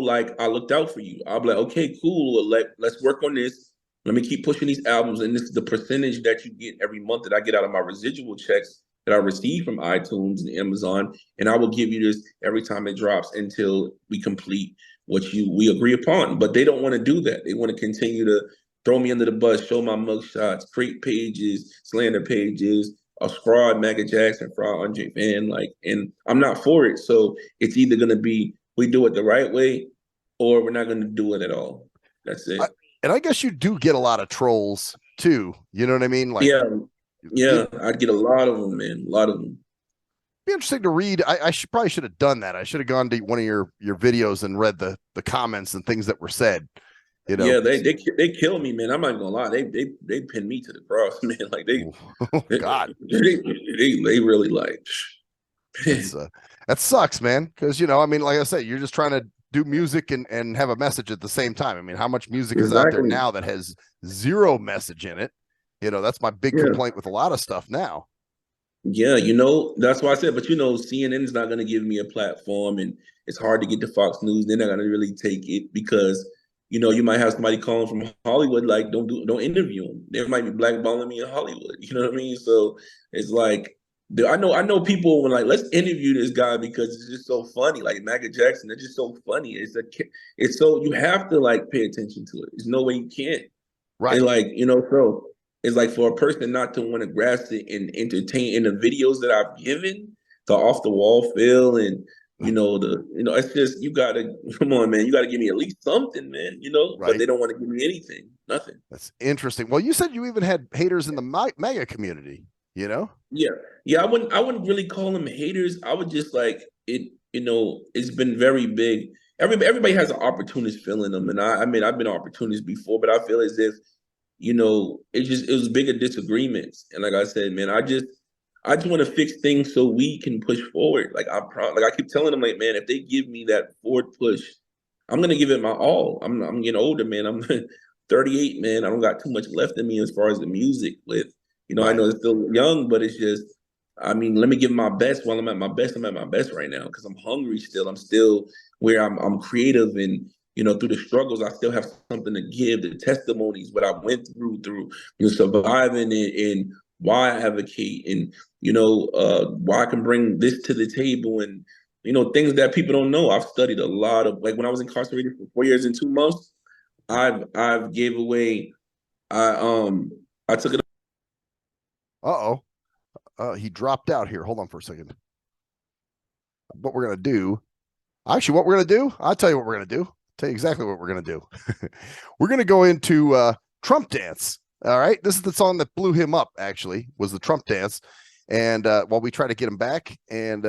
like I looked out for you. I'll be like, okay, cool. Well, let's work on this. Let me keep pushing these albums. And this is the percentage that you get every month that I get out of my residual checks that I receive from iTunes and Amazon. And I will give you this every time it drops until we complete what we agree upon. But they don't want to do that. They want to continue to throw me under the bus, show my mugshots, create pages, slander pages, a fraud Maga Jackson, fraud Andre Van, and I'm not for it. So it's either gonna be we do it the right way or we're not gonna do it at all. That's it. And I guess you do get a lot of trolls too. You know what I mean? Like, yeah, I get a lot of them, man. A lot of them. Be interesting to read. I probably should have done that. I should have gone to one of your videos and read the comments and things that were said. Yeah, they kill me, man. I'm not gonna lie. They pin me to the cross, man. Like God, they really like. That sucks, man. Because I mean, like I said, you're just trying to do music and have a message at the same time. I mean, how much music is out there now that has zero message in it? That's my big complaint with a lot of stuff now. Yeah, that's why I said, but CNN's not gonna give me a platform, and it's hard to get to Fox News. They're not gonna really take it because you might have somebody calling from Hollywood, like don't interview them. They might be blackballing me in Hollywood. You know what I mean? So it's like I know people when like let's interview this guy because it's just so funny. Like Maga Jackson, they're just so funny. It's so you have to like pay attention to it. There's no way you can't. Right. And like so it's like for a person not to want to grasp it and entertain in the videos that I've given, the off the wall feel and it's just you gotta come on, man. You gotta give me at least something, man. Right. But they don't want to give me anything, nothing. That's interesting. Well, you said you even had haters in the MAGA community. Yeah. I wouldn't really call them haters. I would just like it. It's been very big. Everybody has an opportunist feeling them, and I mean I've been an opportunist before, but I feel as if it was bigger disagreements. And like I said, man, I just want to fix things so we can push forward. Like I keep telling them, like, man, if they give me that forward push, I'm gonna give it my all. I'm getting older, man. I'm 38, man. I don't got too much left in me as far as the music. Right. I know it's still young, but it's just, I mean, let me give my best while I'm at my best. I'm at my best right now because I'm hungry still. I'm still where I'm creative and. Through the struggles, I still have something to give. The testimonies, what I went through surviving it, and why I advocate, and why I can bring this to the table, and things that people don't know. I've studied a lot of, like when I was incarcerated for 4 years and 2 months, I've gave away, I took it. He dropped out here. Hold on for a second. What we're gonna do? Actually, what we're gonna do? I'll tell you what we're gonna do. I'll tell you exactly what we're gonna do. We're gonna go into Trump Dance. All right, this is the song that blew him up. Actually, was the Trump Dance, and while we try to get him back, and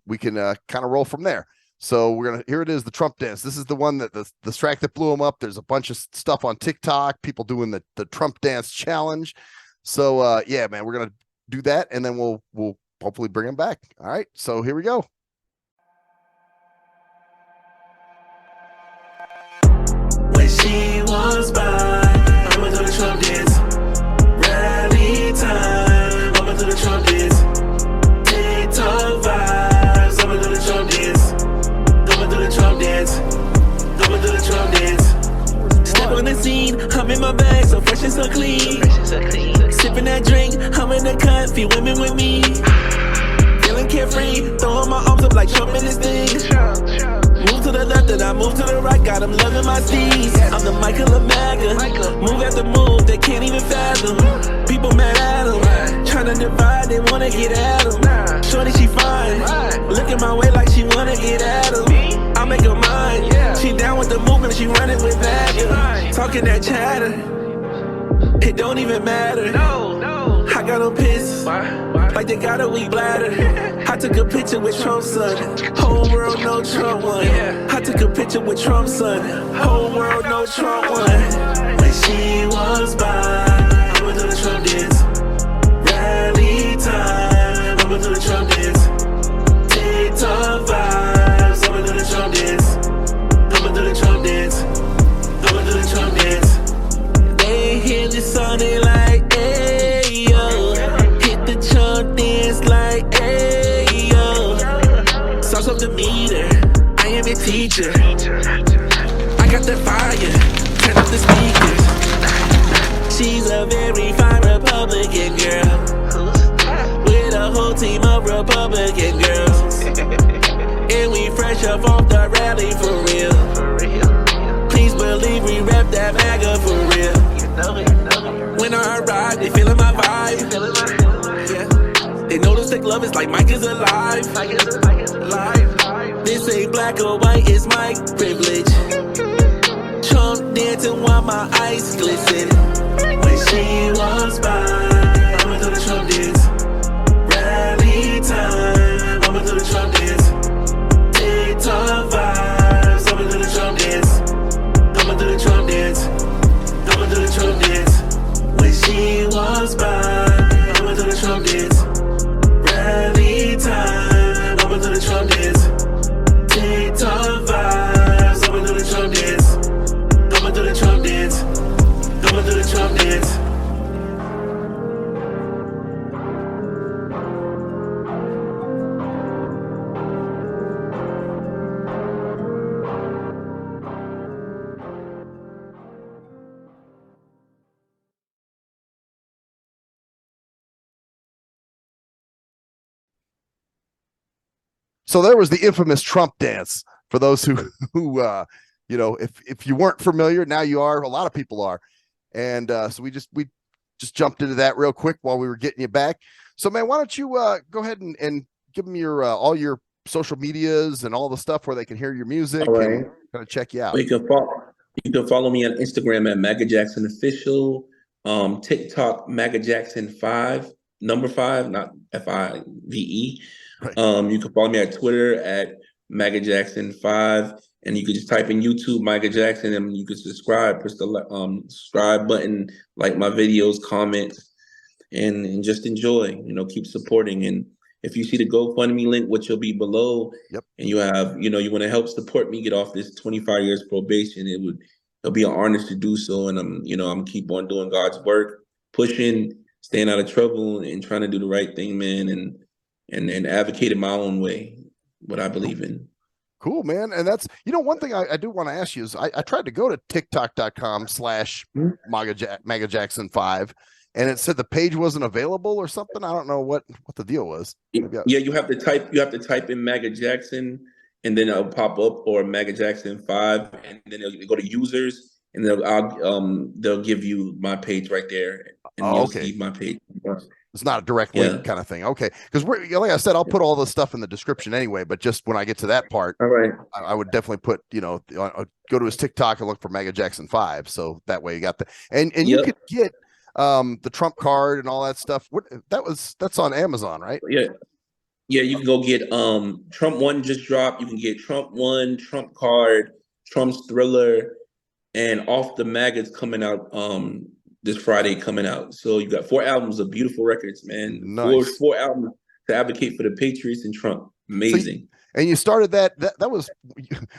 we can kind of roll from there. So here it is, the Trump Dance. This is the one that the track that blew him up. There's a bunch of stuff on TikTok, people doing the Trump Dance challenge. So yeah, man, we're gonna do that, and then we'll hopefully bring him back. All right, so here we go. When she was by, I'ma do the Trump dance. Rally time, I'ma do the Trump dance. TikTok vibes, I'ma do the Trump dance. I'ma do the Trump dance. I'ma do the Trump dance. Step on the scene, I'm in my bag, so fresh and so clean. Sipping that drink, I'm in the cut, few women with me. Feeling carefree, throwing my arms up like Trump in this thing. Move to the left and I move to the right, got them loving my steez. I'm the Michael of Maga, move after move, they can't even fathom. People mad at them, trying to divide, they wanna get at them. Shorty, she fine, looking my way like she wanna get at them. I make her mine, she down with the movement, she running with Maga. Talking that chatter, it don't even matter. I got them pissed, like they got a weak bladder. I took a picture with Trump's son, whole world know Trump won. I took a picture with Trump's son, whole world know Trump won. When she was by, I'ma do the Trump dance. Rally time, I'ma do the Trump dance. TikTok vibes, I'ma do the Trump dance. I'ma do the Trump dance. I'ma do the Trump dance. They hear this song, they like, hey yo. Hit the Trump dance like, hey yo. Sauce up the meter, I am your teacher. I got the fire, turn up the speakers. She's a very fine Republican girl, with a whole team of Republican girls. And we fresh up off the rally for real. Please believe we rep that MAGA for real. When I arrive, they feeling my vibe. Yeah. They know this thick love is like Mike is alive. This ain't black or white, it's my privilege. Trump dancing while my eyes glisten. When she was by, I'ma do the Trump dance. Rally time, I'ma do the Trump dance. TikTok vibes, I'ma do the Trump dance. I'ma do the Trump dance. I'ma do the Trump dance. When she was by, I'ma do the Trump dance. Rally time, I'ma do the Trump dance. TikTok vibes, I'ma do the Trump dance. I'ma do the Trump dance. I'ma do the Trump dance. So there was the infamous Trump Dance. For those who if you weren't familiar, now you are. A lot of people are, and so we just jumped into that real quick while we were getting you back. So man, why don't you go ahead and give them your all your social medias and all the stuff where they can hear your music and kind of check you out. You can follow me on Instagram at Maga Jackson Official, TikTok Maga Jackson 5, number 5, not FIVE. Right. You can follow me at Twitter at Maga Jackson 5, and you can just type in YouTube Maga Jackson, and you can subscribe. Press the subscribe button, like my videos, comment, and just enjoy. Keep supporting. And if you see the GoFundMe link, which will be below, and you have, you want to help support me get off this 25 years probation, it'll be an honor to do so. And I'm keep on doing God's work, pushing, staying out of trouble, and trying to do the right thing, man, and advocate in my own way what I believe in. Cool, man. And that's, one thing I do want to ask you is I tried to go to TikTok.com/Maga Jackson 5, and it said the page wasn't available or something. I don't know what the deal was. Yeah, you have to type in Maga Jackson, and then it'll pop up, or Maga Jackson 5, and then it'll go to users, and they'll give you my page right there, and you'll see my page. It's not a direct link kind of thing. Okay. Because like I said, I'll put all the stuff in the description anyway, but just when I get to that part, all right, I would definitely put, go to his TikTok and look for Maga Jackson 5. So that way you got and you could get the Trump card and all that stuff. That's on Amazon, right? Yeah. Yeah, you can go get Trump 1 just dropped. You can get Trump 1, Trump card, Trump's Thriller, and Off the Maggots coming out this Friday coming out. So you got 4 albums of beautiful records, man. Nice. Four albums to advocate for the Patriots and Trump. Amazing. And you started that was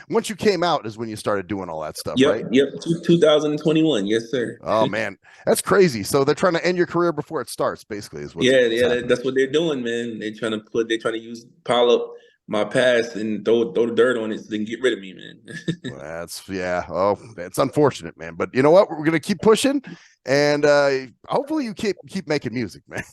once you came out is when you started doing all that stuff, right? Yep. 2021. Yes, sir. Oh man, that's crazy. So they're trying to end your career before it starts, basically, is what. That's what they're doing, man. They're trying to pile up my past and throw the dirt on it so they can get rid of me, man. It's unfortunate, man. But you know what? We're gonna keep pushing, and hopefully you keep making music, man.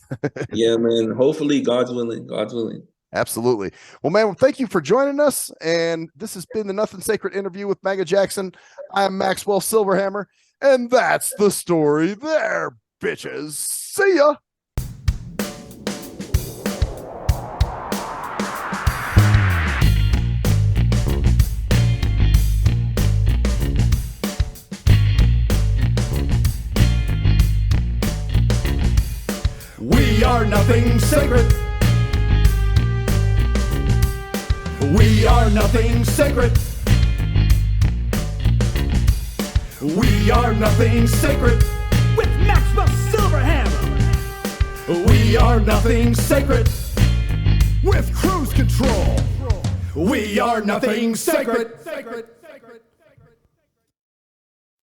Yeah, man. Hopefully, God's willing. God's willing. Absolutely. Well, man, thank you for joining us. And this has been the Nothing Sacred interview with Maga Jackson. I'm Maxwell Silverhammer, and that's the story there, bitches. See ya. We are nothing sacred. We are nothing sacred. We are nothing sacred. With Maxwell Silverhammer. We are nothing sacred. With cruise control. We are nothing sacred.